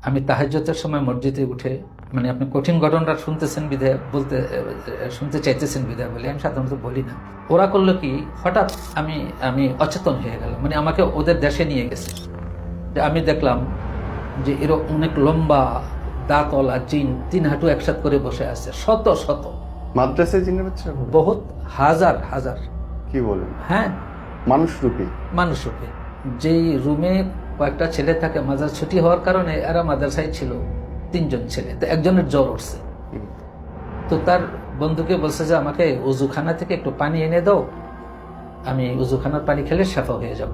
আমি তাহাজ্জুদের সময় মসজিদে উঠে, মানে আপনি কঠিন ঘটনাটা শুনতেছেন বিধায় বলতে, শুনতে চাইতেছেন বিধায় বলে আমি সাধারণত বলি না। ওরা করলো কি, হঠাৎ আমি আমি অচেতন হয়ে গেলাম, মানে আমাকে ওদের দেশে নিয়ে গেছে। যে আমি দেখলাম যে এরকম অনেক লম্বা দাঁতওয়ালা জিন 3 হাঁটু একসাথে করে বসে আছে, শত শত মাদ্রাসায় জিনের বাচ্চা? বহুত হাজার হাজার। কি বলেন? হ্যাঁ, মানুষ রূপী? মানুষ রূপে। যেই রুমে কয়েকটা ছেলে থাকে, মাদ্রাসা ছুটি হওয়ার কারণে এরা মাদ্রাসায় ছিল 3 জন ছেলে, তো একজনের জ্বর উঠছে। তো তার বন্ধুকে বলছে যে আমাকে উজুখানা থেকে একটু পানি এনে দাও, আমি উজুখানার পানি খেলে সাফা হয়ে যাব।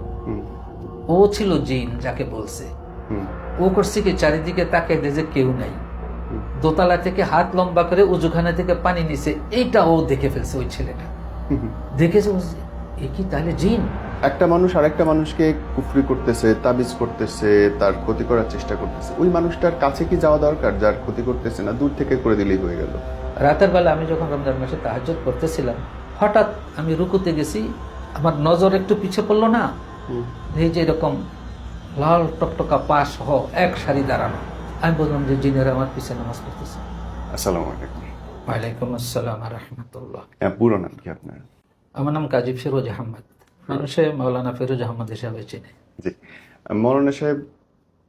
ও ছিল জিন যাকে বলছে। ও করছে কি, চারিদিকে তাকে যে কেউ নাই, দোতলা থেকে হাত লম্বা করে উজুখানা থেকে পানি নিছে, এইটা ও দেখে ফেলছে। ওই ছেলেটা দেখেছে, এ কি তাহলে জিন? একটা মানুষ আরেকটা মানুষকে কুফরি করতেছে, তাবিজ করতেছে, তার ক্ষতি করার চেষ্টা করতেছে, ওই মানুষটার কাছে কি যাওয়া দরকার যার ক্ষতি করতেছে? না দূর থেকে করে দিলেই হয়ে গেল? রাতের বেলা আমি যখন রমজান মাসে তাহাজ্জুদ করতেছিলাম, হঠাৎ আমি রুকুতে গেছি, আমার নজর একটু পিছে পড়লো না, এই যে এরকম লাল টকটকা পা সহ এক সারি দাঁড়ানো। আমি বললাম যে জিনেরা আমার পিছে নামাজ পড়তেছে। আসসালামু আলাইকুম। ওয়ালাইকুম আসসালাম রাহমাতুল্লাহ। পুরো নাম কি আপনার? আমার নাম কাজী ফিরোজ আহমদ, মানুষে মাওলানা ফিরোজ আহমদ হিসাবে চেনে। জি, মৌলানা সাহেব,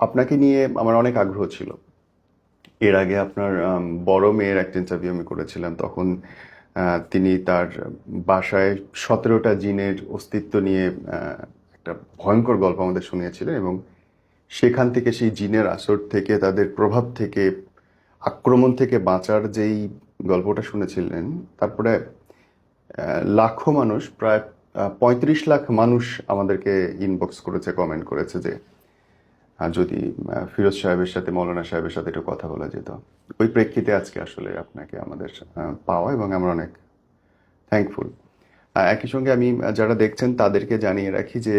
আপনাকে নিয়ে আমার অনেক আগ্রহ ছিল। এর আগে আপনার বড় মেয়ের একটা ইন্টারভিউ আমি করেছিলাম, তখন তিনি তার বাসায় 17টা জিনের অস্তিত্ব নিয়ে একটা ভয়ঙ্কর গল্প আমাদের শুনিয়েছিলেন, এবং সেখান থেকে সেই জিনের আসর থেকে, তাদের প্রভাব থেকে, আক্রমণ থেকে বাঁচার যেই গল্পটা শুনেছিলেন, তারপরে লাখো মানুষ, প্রায় 35 লাখ মানুষ আমাদেরকে ইনবক্স করেছে, কমেন্ট করেছে যে যদি ফিরোজ সাহেবের সাথে, মৌলানা সাহেবের সাথে একটু কথা বলা যেত। ওই প্রেক্ষিতে আজকে আসলে আপনাকে আমাদের পাওয়া, এবং আমরা অনেক থ্যাঙ্কফুল। একই সঙ্গে আমি যারা দেখছেন তাদেরকে জানিয়ে রাখি যে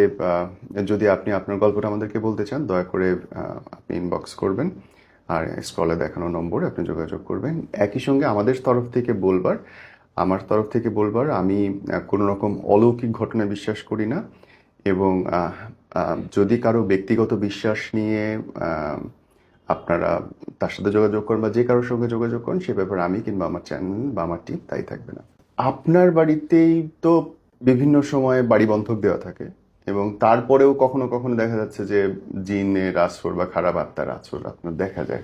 যদি আপনি আপনার গল্পটা আমাদেরকে বলতে চান, দয়া করে আপনি ইনবক্স করবেন, আর স্ক্রলে দেখানো নম্বরে আপনি যোগাযোগ করবেন। একই সঙ্গে আমাদের তরফ থেকে বলবার, আমার তরফ থেকে বলবার, আমি কোনো রকম অলৌকিক ঘটনায় বিশ্বাস করি না, এবং যদি কারো ব্যক্তিগত বিশ্বাস নিয়ে আপনারা তার সাথে যোগাযোগ করেন বা যে কারোর সঙ্গে যোগাযোগ করেন, সে ব্যাপারে আমি কিংবা আমার চ্যানেল বা আমার টিম তাই থাকবে না। আপনার বাড়িতেই তো বিভিন্ন সময় বাড়ি বন্ধক দেওয়া থাকে, এবং তারপরেও কখনো কখনো দেখা যাচ্ছে যে জিনের আসর বা খারাপ আত্মার আসর আপনার দেখা যায়।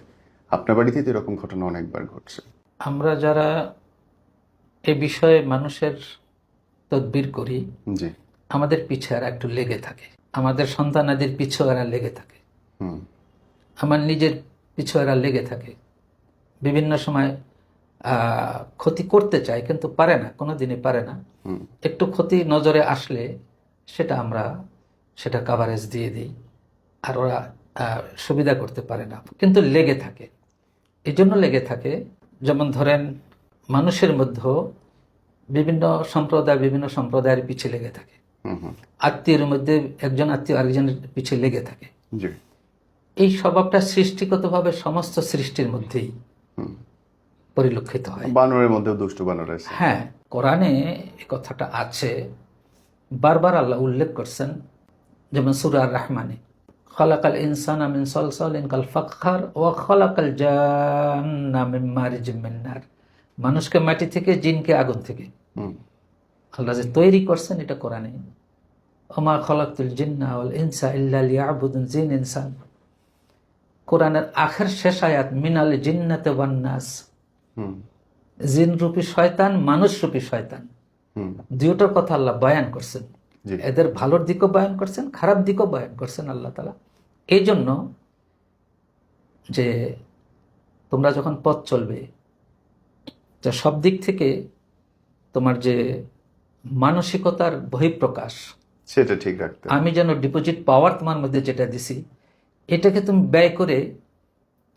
আপনার বাড়িতেই তো এরকম ঘটনা অনেকবার ঘটছে। আমরা যারা এ বিষয়ে মানুষের তদবির করি, জি। আমাদের পিছে এরা একটু লেগে থাকে, আমাদের সন্তানাদের পিছু এরা লেগে থাকে, আমার নিজের পিছু এরা লেগে থাকে। বিভিন্ন সময় ক্ষতি করতে চায় কিন্তু পারে না, কোনোদিনই পারে না। একটু ক্ষতি নজরে আসলে সেটা কাভারেজ দিয়ে দিই, আর ওরা সুবিধা করতে পারে না, কিন্তু লেগে থাকে। এই জন্য লেগে থাকে, যেমন ধরেন মানুষের মধ্যে বিভিন্ন সম্প্রদায়ের পিছে লেগে থাকে, আত্মীয়ের মধ্যে একজন আত্মীয় আরেকজনের পিছে লেগে থাকে। এই স্বভাবটা সৃষ্টিগতভাবে সমস্ত সৃষ্টির মধ্যেই পরিলক্ষিত হয়। বানরের মধ্যেও দুষ্ট বানর আছে। হ্যাঁ, কোরআনে এই কথাটা আছে, বারবার আল্লাহ উল্লেখ করছেন। যেমন সূরা আর-রাহমানে, খালাকাল ইনসানা মিন সালসালিন কাল ফাখখার ওয়া খালাকাল জান্না মিন মারিজিম মিন নার। মানুষকে মাটি থেকে, জিনকে আগুন থেকে। আল্লাহ যে তৈরি করছেন এটা কোরআনে, ওমা খালাকতুল জিন্না ওয়াল ইনসা ইল্লা লিয়াবুদুন। জিন ইনসান, কোরআনের আখের শেষ আয়াত, মিনাল জিন্নাতি ওয়ান নাস। জিন রূপী শয়তান, মানুষ রূপী শয়তান, দুটোর কথা আল্লাহ বয়ান করছেন। এদের ভালোর দিকও বয়ান করছেন, খারাপ দিকও বয়ান করছেন আল্লাহ তাআলা। এই জন্য যে তোমরা যখন পথ চলবে, যা সব দিক থেকে তোমার যে মানসিকতার বহিঃপ্রকাশ, সেটা ঠিক রাখতে, আমি যেন ডিপোজিট পাওয়ার তোমার মধ্যে যেটা দিছি, এটাকে তুমি ব্যয় করে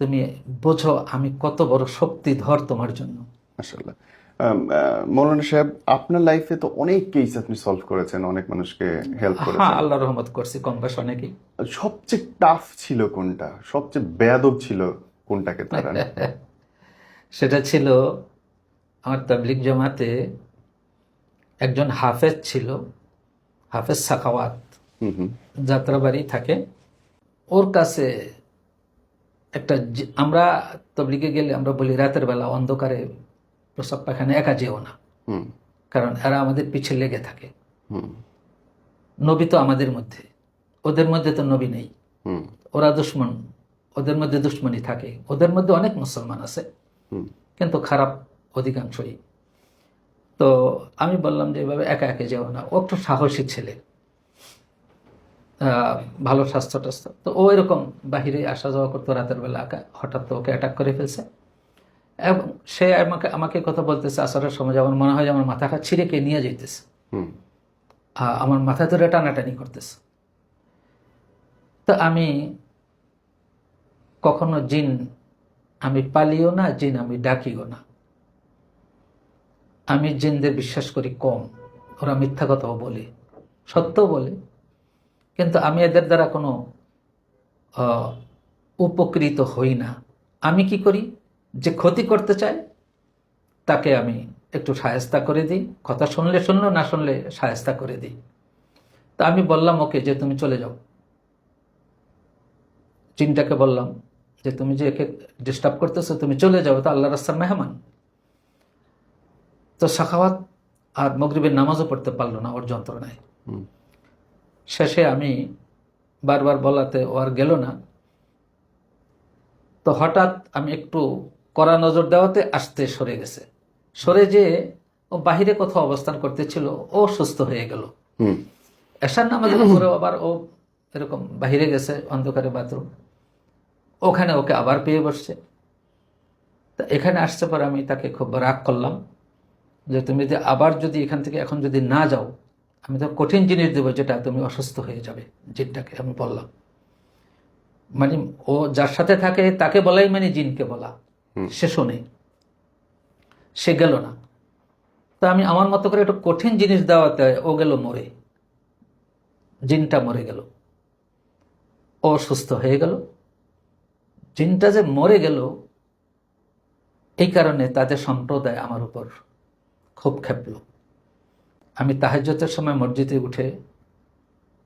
তুমি বোঝো আমি কত বড় শক্তিধর তোমার জন্য। মাশাআল্লাহ। মৌলানা সাহেব, আপনার লাইফে তো অনেক কেস আপনি সলভ করেছেন, অনেক মানুষকে হেল্প করেছেন। হ্যাঁ, আল্লাহর রহমত করছি, কম বেশ অনেকেই। সবচেয়ে টাফ ছিল কোনটা? সবচেয়ে বেয়াদব ছিল কোনটাকে তারা? সেটা ছিল আমার তাবলিগ জামাতে একজন হাফেজ ছিল, হাফেজ সাখাওয়াত, যাত্রাবাড়ি থাকে। ওর কাছে আমরা তবলিগে গেলে আমরা বলি রাতের বেলা অন্ধকারে প্রস্রাব পায়খানা একা যেও না, হুম কারণ এরা আমাদের পিছে লেগে থাকে। হুম নবী তো আমাদের মধ্যে, ওদের মধ্যে তো নবী নেই, হুম ওরা দুশ্মন, ওদের মধ্যে দুশ্মনী থাকে। ওদের মধ্যে অনেক মুসলমান আছে, হুম কিন্তু খারাপ অধিকাংশই। তো আমি বললাম যে এভাবে একা একা যেও না। ও একটু সাহসী ছেলে, ভালো স্বাস্থ্য টাস্থ্য, তো ও এরকম বাহিরে আসা যাওয়া করতো রাতের বেলা একা। হঠাৎ তো ওকে অ্যাটাক করে ফেলছে, এবং সে আমাকে আমাকে কথা বলতেছে আসরের সময়, আমার মনে হয় যে আমার মাথাটা ছিঁড়ে কে নিয়ে যাইতেছে, হুম আমার মাথা ধরে টানাটানি করতেছে। তো আমি কখনো জিন আমি পালিও না, জিন আমি ডাকিও না। আমি জিনদের বিশ্বাস করি কম, ওরা মিথ্যা কথাও বলে, সত্যও বলে, কিন্তু আমি এদের দ্বারা কোনো উপকৃত হই না। আমি কি করি, যে ক্ষতি করতে চায় তাকে আমি একটু সায়স্তা করে দিই, কথা শুনলে শুনলো, না শুনলে সায়স্তা করে দিই। তা আমি বললাম ওকে যে তুমি চলে যাও, জিনটাকে বললাম যে তুমি যে একে ডিস্টার্ব করতেছো, তুমি চলে যাও, তো আল্লাহ রাস্তার মেহমান। তো সাখাওয়াত আর মগরিবের নামাজও পড়তে পারলো না ওর যন্ত্রণায়। হুম শেষে আমি বারবার বলাতে ও আর গেল না। তো হঠাৎ আমি একটু কড়া নজর দেওয়াতে আসতে সরে গেছে, সরে যেয়ে ও বাহিরে কোথাও অবস্থান করতেছিল, ও সুস্থ হয়ে গেল। হুম এশার নামাজের পরে আবার ও এরকম বাহিরে গেছে অন্ধকারে বাথরুম, ওখানে ওকে আবার পেয়ে বসছে। তা এখানে আসতে পরে আমি তাকে খুব রাগ করলাম যে তুমি যদি আবার যদি এখান থেকে এখন যদি না যাও, আমি তো কঠিন জিনিস দেবো যেটা তুমি অসুস্থ হয়ে যাবে। জিনটাকে আমি বললাম, মানে ও যার সাথে থাকে তাকে বলাই মানে জিনকে বলা। সে শোনে, সে গেল না। তো আমি আমার মতো করে একটু কঠিন জিনিস দেওয়াতে ও গেল মরে, জিনটা মরে গেল, ও সুস্থ হয়ে গেল। জিনটা যে মরে গেল, এই কারণে তাদের সম্প্রদায় আমার উপর খুব খেপল। আমি তাহাজ্জুদের সময় মসজিদে উঠে,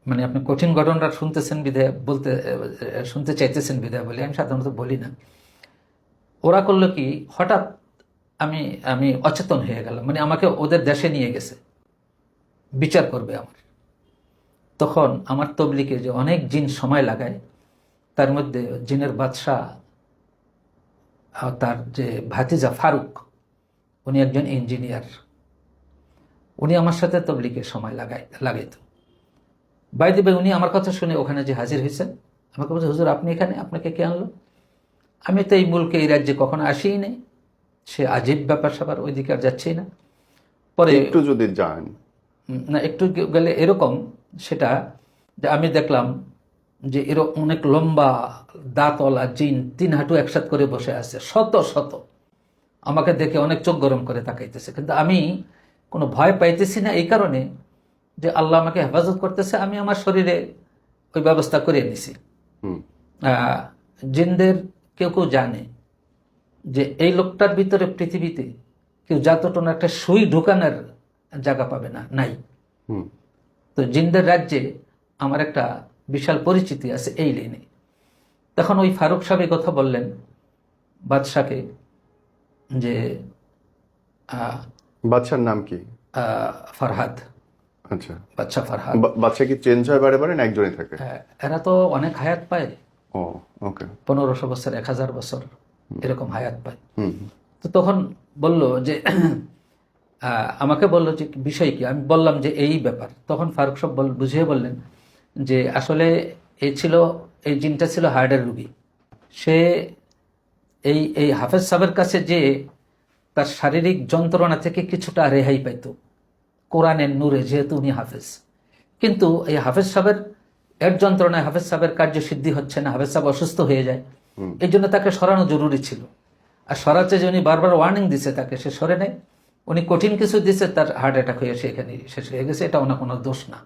মানে আপনি কঠিন ঘটনাটা শুনতেছেন বিধায় বলতে, শুনতে চাইতেছেন বিধায় বলে আমি সাধারণত বলি না। ওরা করলো কি, হঠাৎ আমি আমি অচেতন হয়ে গেলাম, মানে আমাকে ওদের দেশে নিয়ে গেছে, বিচার করবে আমার। তখন আমার তবলিকে যে অনেক জিন সময় লাগায়, তার মধ্যে জিনের বাদশাহ তার যে ভাতিজা ফারুক, উনি একজন ইঞ্জিনিয়ার, উনি আমার সাথে তবলিকে সময় লাগাইতো। বাইরে ভাই উনি আমার কথা শুনে ওখানে যে হাজির হয়েছেন, আমাকে বলছে হুজুর আপনি এখানে, আপনাকে কে আনলো? আমি তো এই মুলকে এই রাজ্যে কখনো আসিই নেই। সে আজীব ব্যাপার স্যাপার, ওইদিকে আর যাচ্ছেই না। পরে একটু যদি যান। না, একটু গেলে এরকম সেটা যে আমি দেখলাম যে এরকম অনেক লম্বা দাঁতওয়ালা জিন 3 হাঁটু একসাথে করে বসে আছে, শত শত। আমাকে দেখে অনেক চোখ গরম করে তাকাইতেছে, কিন্তু আমি কোনো ভয় পাইতেছি না, এই কারণে যে আল্লাহ আমাকে হেফাজত করতেছে, আমি আমার শরীরে ওই ব্যবস্থা করে নিছি। হুম জিনদের কেউ কেউ জানে যে এই লোকটার ভিতরে পৃথিবীতে কেউ যতটুকু একটা সুই ঢুকানোর জায়গা পাবে না, নাই। হুম তো জিনদের রাজ্যে আমার একটা বিশাল পরিচিতি আছে এই লাইনে। তখন ওই ফারুক সাহেব এই কথা বললেন বাদশাকে যে বাচ্চার নাম কি? ফরহাদ, আচ্ছা, বাদশা ফরহাদ। বাচ্চা কি চেঞ্জ হয় বারে বারে না একজনই থাকে? এরা তো অনেক হায়াত পায়, ও ওকে। 1500 বছর, 1000 বছর এরকম হায়াত পায়। হুম তো তখন বলল যে আমাকে বলল যে বিষয় কি, আমি বললাম যে এই ব্যাপার। তখন ফারুক সাহেব বুঝিয়ে বললেন যে আসলে এই জিনটা ছিল হার্টের রুগী। সে এই এই হাফেজ সাহেবের কাছে যে তার শারীরিক যন্ত্রণা থেকে কিছুটা রেহাই পাইত কোরআনের নূরে, যেহেতু উনি হাফেজ। কিন্তু এই হাফেজ সাহেবের এর যন্ত্রণায় হাফেজ সাহেবের কার্যসিদ্ধি হচ্ছে না, হাফেজ সাহেব অসুস্থ হয়ে যায়। এই জন্য তাকে সরানো জরুরি ছিল। আর সরাচ্ছে যে উনি বারবার ওয়ার্নিং দিছে তাকে, সে সরে নেয়। উনি কঠিন কিছু দিছে, তার হার্ট অ্যাটাক হয়ে সে এখানে শেষ হয়ে গেছে। এটা ওনার কোনো দোষ না।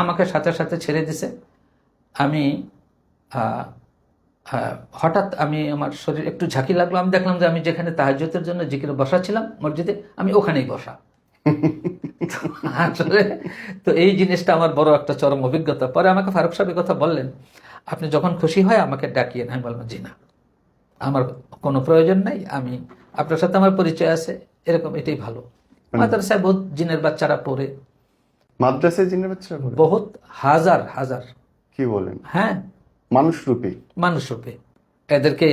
আমাকে সাথে সাথে ছেড়ে দিছে। আমি হঠাৎ আমার শরীর একটু ঝাঁকি লাগলো। আমি দেখলাম যে আমি যেখানে তাহাজ্জুদের জন্য জিকিরে বসা ছিলাম মসজিদে, আমি ওখানেই বসা। আসলে তো এই জিনিসটা আমার বড় একটা চরম অভিজ্ঞতা। পরে আমাকে ফারুক সাহেব কথা বললেন, আপনি যখন খুশি হয় আমাকে ডাকিয়ে। আমি বললাম জি না, আমার কোনো প্রয়োজন নাই, আমি আপনার সাথে আমার পরিচয় আছে, এরকম এটাই ভালো। মাদ্রাসায় বহুত জিনের বাচ্চারা পড়ে, মাদ্রাসায় জিনের বাচ্চারা পড়ে? বহুত হাজার হাজার। কি বলেন? হ্যাঁ, মানুষ রূপী? মানুষ রূপে। এদেরকে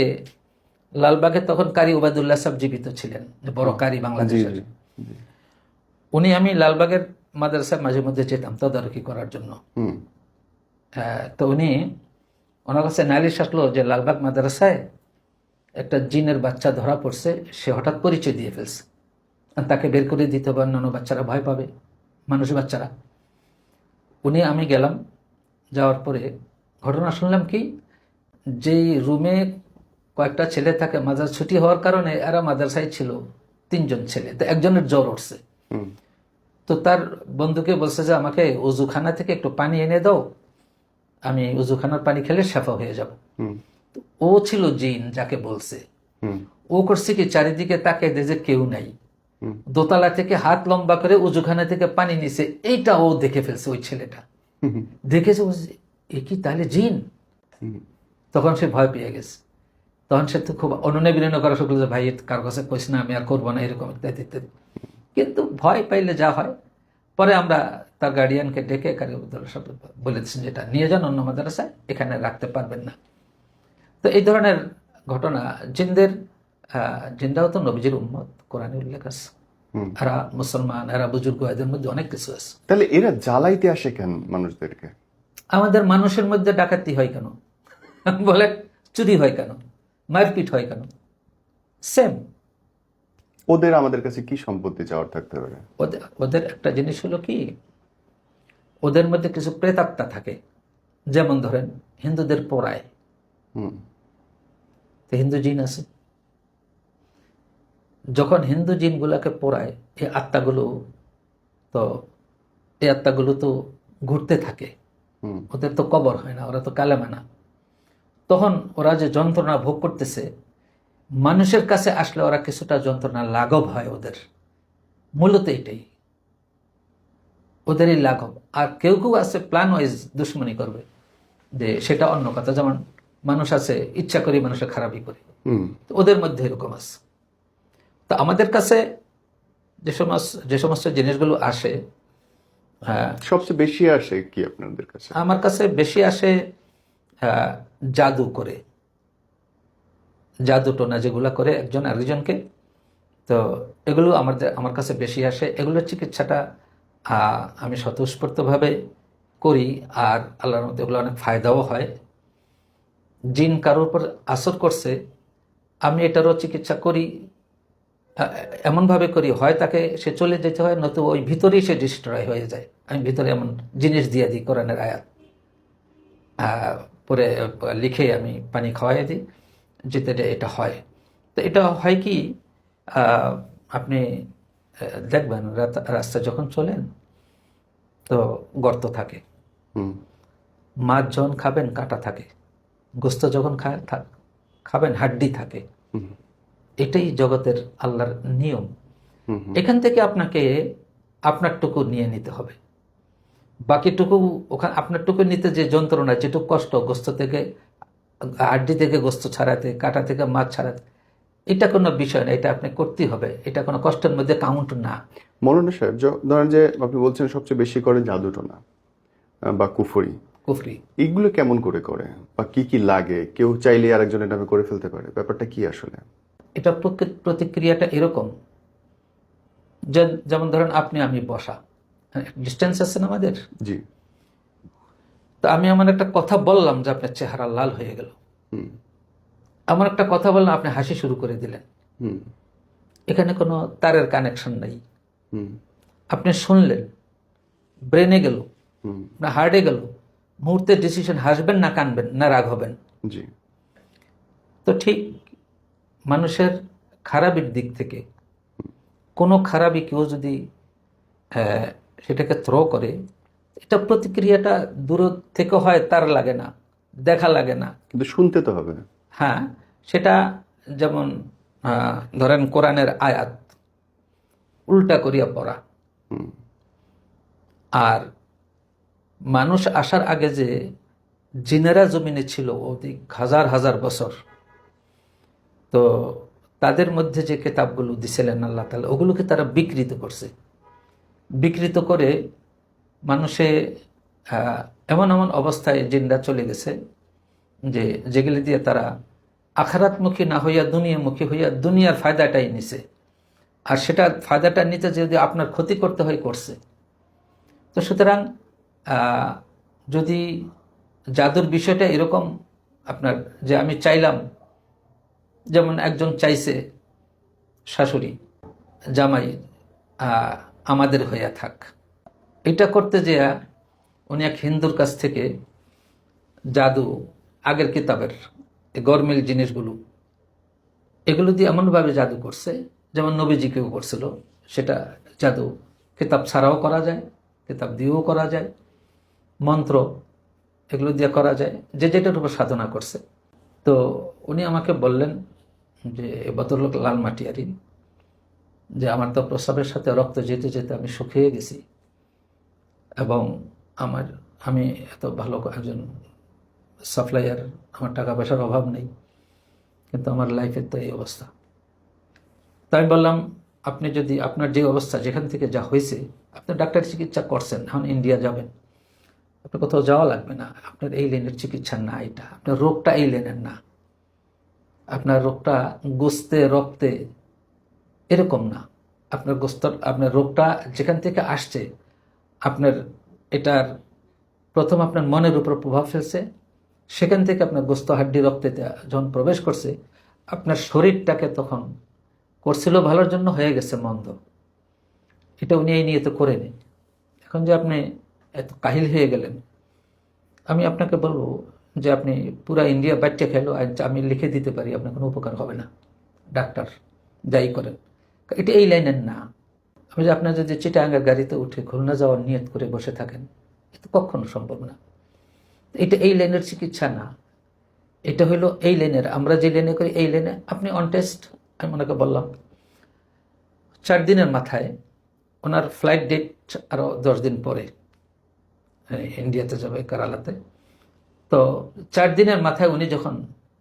লালবাগে তখন কারি ওবায়দুল্লাহ সাহেব জীবিত ছিলেন, যে বড় কারি জি বাংলাদেশের। জি জি। উনি, আমি লালবাগের মাদ্রাসায় মাঝে মধ্যে যেতাম তদারকি করার জন্য। হুম তো উনি, ওনার কাছে নালিশ আসলো যে লালবাগ মাদ্রাসায় একটা জিনের বাচ্চা ধরা পড়ছে, সে হঠাৎ পরিচয় দিয়ে ফেলছে, আর তাকে বের করে দিতে হবে, অন্যান্য বাচ্চারা ভয় পাবে, মানুষ বাচ্চারা। উনি, আমি গেলাম, যাওয়ার পরে ঘটনা শুনলাম কি, যেই রুমে কয়েকটা ছেলে থাকে, মাদ্রাসা ছুটি হওয়ার কারণে এরা মাদ্রাসায় ছিল 3 জন ছেলে, তো একজনের জ্বর উঠছে। হুম তো তার বন্ধুকে বলছে যে আমাকে উজুখানা থেকে একটু পানি এনে দাও, আমি উজুখানার পানি খেলে শেফা হয়ে যাব। হুম ও ছিল জিন যাকে বলছে। হুম ও করছে কি, চারিদিকে তাকে যে কেউ নাই, হুম দোতলা থেকে হাত লম্বা করে উজুখানা থেকে পানি নিছে, এইটা ও দেখে ফেলছে। ওই ছেলেটা হুম দেখেছে, বলছে এ কি তাহলে জিন? হুম তখন সে ভয় পেয়ে গেছে। তখন সে তো খুব অনুনয় বিনয় করা শুরু করছে, ভাই কার কাছে কইস না, আমি আর করবো না, এরকম ইত্যাদি ইত্যাদি। কিন্তু ভয় পাইলে যা হয়। পরে আমরা তার গার্ডিয়ানকে ডেকে কারি বিদ্যালয় সব বলেছেন, যেটা নিয়ে যান অন্য মাদ্রাসায়, এখানে রাখতে পারবেন না। তো এই ধরনের ঘটনা জিনদের, জিনরাও তো নবীজির উম্মত, কোরআনে উল্লেখ আছে। হুম। এরা মুসলমান, এরা বুজুর্গ, এদের মধ্যে অনেক কিছু আছে। তাহলে এরা জ্বালাইতে আসে কেন মানুষদেরকে? আমাদের মানুষের মধ্যে ডাকাতি হয় কেন? বলে চুরি হয় কেন? মারপিট হয় কেন? সেম। ওদের আমাদের কাছে কি সম্পত্তি চাওয়ার থাকতে পারে? ওদের ওদের একটা জিনিস হলো কি, ওদের মধ্যে কিছু প্রেতাত্মা থাকে। যেমন ধরেন হিন্দুদের পোড়ায়, হুম তো হিন্দু জিন আছে। যখন হিন্দু জিনগুলোকে পোড়ায়, এই আত্মাগুলো, তো এই আত্মাগুলো তো ঘুরতে থাকে, হুম ওদের তো কবর হয় না, ওরা তো কালেমা না। তখন ওরা যে যন্ত্রণা ভোগ করতেছে, মানুষের কাছে আসলে ওরা কিছুটা যন্ত্রণা লাঘব হয় ওদের। মূলত এটাই ওদেরই লাঘব। আর কেউ কেউ আছে প্ল্যান ওয়াইজ দুশ্মনী করবে, যে সেটা অন্য কথা। যেমন মানুষ আছে ইচ্ছা করে মানুষের খারাপই করে, হুম তো ওদের মধ্যে এরকম আছে। তো আমাদের কাছে যে সমস্ত জিনিসগুলো আসে, সবচেয়ে বেশি আসে কি আপনাদের কাছে? আমার কাছে বেশি আসে জাদু করে, জাদু টোনা যেগুলো করে একজন আরেকজনকে। তো এগুলো আমার কাছে বেশি আসে। এগুলোর চিকিৎসাটা আমি স্বতঃস্ফূর্তভাবে করি, আর আল্লাহর মধ্যে এগুলো অনেক ফায়দাও হয়। জিন কারোর উপর আসর করছে, আমি এটারও চিকিৎসা করি। এমনভাবে করি, হয় তাকে সে চলে যেতে হয়, নয়তো ওই ভিতরেই সে ডিস্ট্রয় হয়ে যায়। আমি ভিতরে এমন জিনিস দিয়ে দিই, কোরআনের আয়াত পরে লিখে আমি পানি খাওয়াই দিই, যেতে এটা হয়। তো এটা হয় কি, আপনি দেখবেন রাস্তা যখন চলেন তো গর্ত থাকে, হুম মাছ যখন খাবেন কাঁটা থাকে, গোস্ত যখন খাবেন হাড্ডি থাকে। হুম এটাই জগতের আল্লাহর নিয়ম। হুম হুম এখান থেকে আপনাকে আপনারটুকু নিয়ে নিতে হবে, বাকিটুকু ওখানে আপনারটুকু নিতে যে যন্ত্রণা, যেটুকু কষ্ট, গোস্ত থেকে, হাড্ডি থেকে গোস্ত ছাড়াতে, কাঁটা থেকে মাছ ছাড়াতে, এটা কোনো বিষয় না, এটা আপনি করতেই হবে, এটা কোনো কষ্টের মধ্যে কাউন্ট না। মৌলানা সাহেব, ধরেন যে আপনি বলছেন সবচেয়ে বেশি করে জাদুটোনা বা কুফরি, কুফরি। এইগুলো কেমন করে করে বা কি কি লাগে? কেউ চাইলে আরেকজনের নামে করে ফেলতে পারে, ব্যাপারটা কি আসলে? এটা প্রতিক্রিয়াটা এরকম, যেমন ধরেন আপনি আমি বসা, ডিস্টেন্স আছে না আমাদের। জি। তো আমি আমার একটা কথা বললাম যে আপনার চেহারা লাল হয়ে গেল, হুম আমার একটা কথা বললাম, আপনি হাসি শুরু করে দিলেন। হুম এখানে কোনো তারের কানেকশন নেই। হুম আপনি শুনলেন, ব্রেনে গেল, হুম না হার্টে গেল, মুহূর্তে ডিসিশন, হাসবেন না কানবেন না রাগ হবেন। জি। তো ঠিক মানুষের খারাপের দিক থেকে কোনো খারাপই কেউ যদি সেটাকে থ্রো করে, এটা প্রতিক্রিয়াটা দূর থেকে হয়, তার লাগে না, দেখা লাগে না। কিন্তু শুনতে তো হবে। হ্যাঁ, সেটা যেমন ধরেন কোরআনের আয়াত উল্টা করিয়া পড়া, হুম আর মানুষ আসার আগে যে জিনেরা জমিনে ছিল অধিক হাজার হাজার বছর, তো তাদের মধ্যে যে কিতাবগুলো দিছিলেন আল্লাহ তাআলা, ওগুলোকে তারা বিকৃত করছে। বিকৃত করে মানুষে এমন এমন অবস্থায় জিনরা চলে গেছে যে যেগুলি দিয়ে তারা আখারাতমুখী না হইয়া দুনিয়ামুখী হইয়া দুনিয়ার ফায়দাটাই নিছে, আর সেটা ফায়দাটা নিতে যদি আপনার ক্ষতি করতে হয় করছে। তো সুতরাং যদি জাদুর বিষয়টা এরকম আপনার, যে আমি চাইলাম, যেমন একজন চাইছে শাশুড়ি জামাই আমাদের হইয়া থাক, এটা করতে যেয়া উনি এক হিন্দুর কাছ থেকে জাদু, আগের কিতাবের গরমিল জিনিসগুলো, এগুলো দিয়ে এমনভাবে জাদু করছে যেমন নবীজিকেও করছিল। সেটা জাদু কিতাব ছাড়াও করা যায়, কিতাব দিয়েও করা যায়, মন্ত্র এগুলো দিয়ে করা যায়, যে যেটার উপর সাধনা করছে। তো উনি আমাকে বললেন যে ভদ্রলোক লাল মাটিয়ারি, যে আমার তো প্রস্রাবের সাথে রক্ত যেতে যেতে আমি শুকিয়ে গেছি, এবং আমি এত ভালো একজন সাপ্লায়ার, আমার টাকা পয়সার অভাব নেই, কিন্তু আমার লাইফের তো এই অবস্থা। তাই আমি বললাম, আপনি যদি আপনার যে অবস্থা, যেখান থেকে যা হয়েছে, আপনি ডাক্তারি চিকিৎসা করছেন, এখন ইন্ডিয়া যাবেন, আপনার কোথাও যাওয়া লাগবে না, আপনার এই লাইনের চিকিৎসা না, এটা আপনার রোগটা এই লাইনের না, আপনার রোগটা গোস্তে রক্তে এরকম না, আপনার রোগটা যেখান থেকে আসছে, আপনার এটার প্রথম আপনার মনের উপর প্রভাব ফেলছে, সেখান থেকে আপনার গোস্ত হাড্ডি রক্তে যখন প্রবেশ করছে, আপনার শরীরটাকে তখন করছিল ভালোর জন্য, হয়ে গেছে মন্দ। এটা উনি এই নিয়ে তো করেনি। এখন যে আপনি এত কাহিল হয়ে গেলেন, আমি আপনাকে বলবো যে আপনি পুরা ইন্ডিয়া বাচ্চা খেলো, আমি লিখে দিতে পারি, আপনার কোনো উপকার হবে না, ডাক্তার যাই করেন। এটা এই লাইনের না। আমি যে আপনার যদি চিটাগাঙ্গের গাড়িতে উঠে খুলনা যাওয়ার নিয়ত করে বসে থাকেন, এটা কখনো সম্ভব না। এটা এই লাইনের চিকিৎসা না, এটা হলো এই লাইনের, আমরা যে লাইনে করি এই লাইনে। আপনি অন টেস্ট, আমি ওনাকে বললাম 4 দিনের মাথায়, ওনার ফ্লাইট ডেট আরও 10 দিন পরে ইন্ডিয়াতে যাবে, কেরালাতে। তো 4 দিনের মাথায় উনি যখন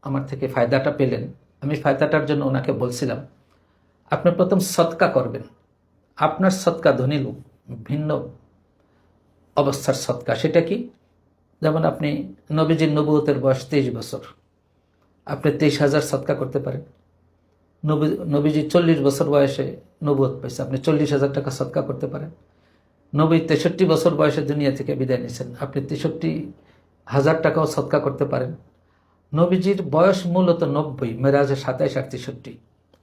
আমার থেকে ফায়দাটা পেলেন, আমি ফায়দাটার জন্য ওনাকে বলছিলাম, আপনি প্রথম সৎকা করবেন, আপনার সৎকা ধনী লোক, ভিন্ন অবস্থার সৎকা। সেটা কি? যেমন আপনি নবীজির নবুয়তের বয়স 23 বছর, আপনি 23,000 সৎকা করতে পারেন। নবীজি 40 বছর বয়সে নবুয়ত পাইছে, আপনি 40,000 টাকা সৎকা করতে পারেন। নবী 63 বছর বয়সে দুনিয়া থেকে বিদায় নিয়েছেন, আপনি 63,000 টাকাও সৎকা করতে পারেন। নবীজির বয়স মূলত 90, মেরাজে 27 আর 63,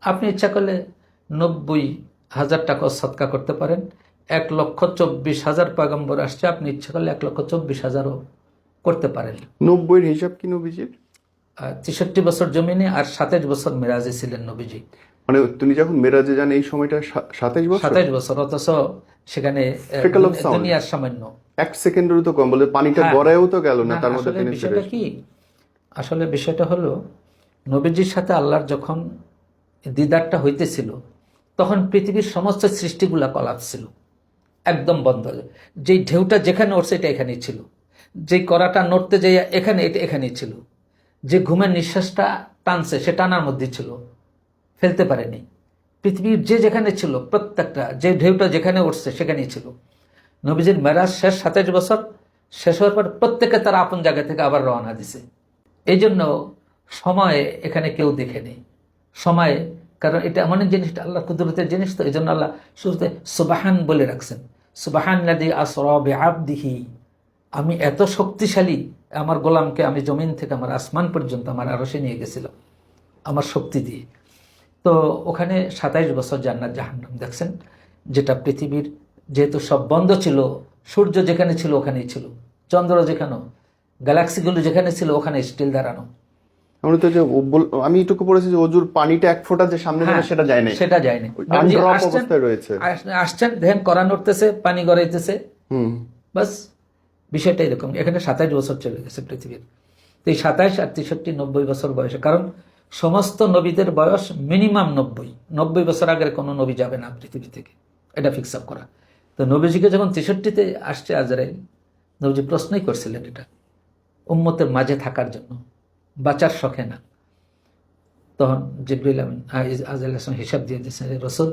আপনি ইচ্ছা করলে 90,000 টাকাও সৎকা করতে পারেন। 1,24,000 পয়গম্বর আসছে, আপনি ইচ্ছা করলে 1,24,000ও করতে পারেন। 90-এর হিসাব কি নবীজির? 63 বছর জমিনে আর 27 বছর মেরাজে ছিলেন নবীজি। মানে তিনি যখন মেরাজে যান এই সময়টা 27 বছর। 27 বছর, অথচ সেখানে দুনিয়ার সামান্য 1 সেকেন্ডেরও তো কম, বলে পানিটা গড়ায়ও তো গেল না, তার মধ্যে তিনি বিষয়টা কি? আসলে বিষয়টা হলো, নবীজির সাথে আল্লাহর যখন দিদারটা হইতেছিল, তখন পৃথিবীর সমস্ত সৃষ্টিগুলা কলাপস ছিল, একদম বন্ধ। যেই ঢেউটা যেখানে উঠছে এটা এখানেই ছিল, যেই কড়াটা নড়তে যাইয়া এখানে, এটা এখানেই ছিল, যে ঘুমের নিঃশ্বাসটা টানছে সে টানার মধ্যে ছিল, ফেলতে পারেনি। পৃথিবীর যে যেখানে ছিল প্রত্যেকটা, যে ঢেউটা যেখানে উঠছে সেখানেই ছিল। নবীজির মেরাজ শেষ 27 বছর শেষ হওয়ার পর প্রত্যেকে তারা আপন জায়গা থেকে আবার রওনা দিছে। এই জন্য সময় এখানে কেউ দেখেনি, সময়, কারণ এটা এমন জিনিসটা আল্লাহ কুদরতের জিনিস, তো এই জন্য আল্লাহ শুরুতে সুবহান বলে রাখছেন, সুবহানাল্লাযী আসরা বিআবদিহি, আমি এত শক্তিশালী, আমার গোলামকে আমি জমিন থেকে আমার আসমান পর্যন্ত আমার আরশে নিয়ে গেছিলাম আমার শক্তি দিয়ে। তো ওখানে 27 বছর জান্নাত জাহান্নাম দেখছেন, যেটা পৃথিবীর যেহেতু সব বন্ধ ছিল, সূর্য যেখানে ছিল ওখানেই ছিল, চন্দ্র যেখানে, গ্যালাক্সিগুলো যেখানে ছিল ওখানে স্টিল দাঁড়ানো। আমরা তো যে আমি এটুকু পড়েছি যে অজুর পানিটা 1 ফোঁটা যে সামনে যাবে সেটা যায় না, সেটা যায়নি, অবস্থায় রয়েছে। আসছেন দেখেন করা নড়তেছে, পানি গড়াইতেছে, বাস বিষয়টা এরকম। এখানে 27 বছর চলে গেছে পৃথিবীর। তো এই 27 আর 63, 90 বছর বয়সে, কারণ সমস্ত নবীদের বয়স মিনিমাম 90 বছর আগের কোনো নবী যাবে না পৃথিবী থেকে, এটা ফিক্স আপ করা। তো নবীজিকে যখন 63-তে আসছে আজরাইল, নবীজি প্রশ্নই করছিলেন এটা উম্মতের মাঝে থাকার জন্য, বাঁচার শখে না। তখন জিবরিল আমিন আজরাইল আসলাম হিসাব দিয়ে দিয়েছেন, রসুল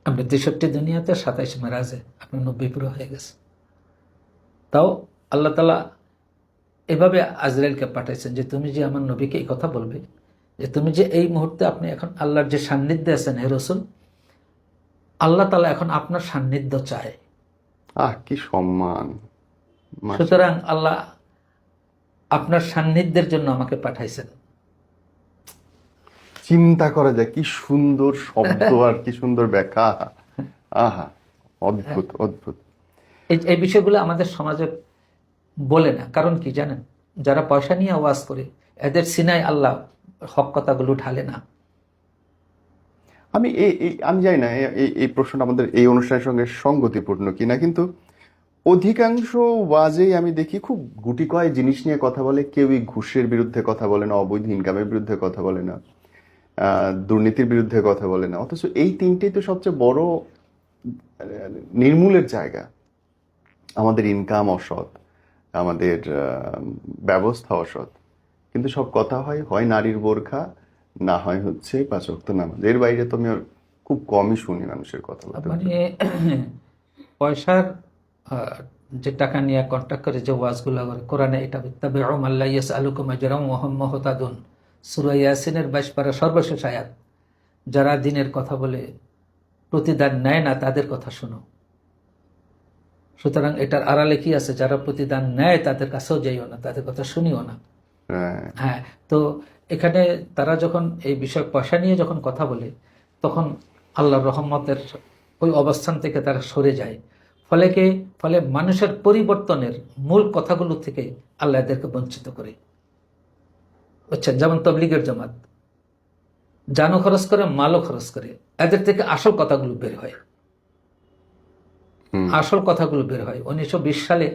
আপনি 63 দুনিয়াতে 27 মেরাজে আপনার 90 পুরো হয়ে গেছে। তাও আল্লাহ তাআলা এভাবে আজরাইলকে পাঠাইছেন যে তুমি যে আমার নবীকে এই কথা বলবে যে তুমি যে এই মুহূর্তে আপনি এখন আল্লাহর যে সান্নিধ্যে আছেন হে রসুল, আল্লাহ তাআলা এখন আপনার সান্নিধ্য চায়। কি সম্মান! সুতরাং আল্লাহ আপনার সান্নিধ্যের জন্য আমাকে পাঠাইছেন। চিন্তা করা যায়, কি সুন্দর শব্দ আর কি সুন্দর ব্যাখ্যা! আহা, অদ্ভুত অদ্ভুত। এই বিষয়গুলো আমাদের সমাজে বলে না, কারণ কি জানেন, যারা পয়সা নিয়ে ওয়াজ করে এদের সিনায় আল্লাহ হক কথাগুলো ঢালে না। আমি জানি না এই প্রশ্নটা আমাদের এই অনুষ্ঠানের সঙ্গে সঙ্গতিপূর্ণ কিনা, কিন্তু অধিকাংশ ওয়াজেই আমি দেখি খুব গুটি কয় জিনিস নিয়ে কথা বলে। কেউই ঘুষের বিরুদ্ধে কথা বলে না, অবৈধ ইনকামের বিরুদ্ধে কথা বলে না, দুর্নীতির বিরুদ্ধে কথা বলে না। অথচ এই তিনটেই তো সবচেয়ে বড় নির্মূলের জায়গা। আমাদের ইনকাম অসৎ, আমাদের ব্যবস্থা অসৎ, কিন্তু সব কথা হয় নারীর বোরখা, না হয় হচ্ছে 5 ওয়াক্ত নামাজ। এর বাইরে তো আমি আর খুব কমই শুনি মানুষের কথা বলতে। মানে পয়সার যে টাকা নিয়ে কন্ট্যাক্ট করে যে ওয়াজগুলো করে, কোরআনে এটা ইত্তাবিউ মা লা ইয়াসআলুকুম আজরান ওয়া হুম মুহতাদুন, সূরা ইয়াসিনের 22 পারা সর্বশেষ আয়াত। যারা দ্বীনের কথা বলে প্রতিদান নেয় না তাদের কথা শোনো। সুতরাং এটার আড়ালে কি আছে, যারা প্রতিদান নেয় তাদের কাছেও যাইও না, তাদের কথা শুনিও না। হ্যাঁ, তো এখানে তারা যখন এই বিষয় পয়সা নিয়ে যখন কথা বলে তখন আল্লাহর রহমতের ওই অবস্থান থেকে তারা সরে যায়। ফলে মানুষের পরিবর্তনের মূল কথাগুলো থেকে আল্লাহ এদেরকে বঞ্চিত করে। বুঝছেন, যেমন তবলিগের জামাত জানও খরচ করে, মালও খরচ করে, এদের থেকে আসল কথাগুলো বের হয়। 1920 সালে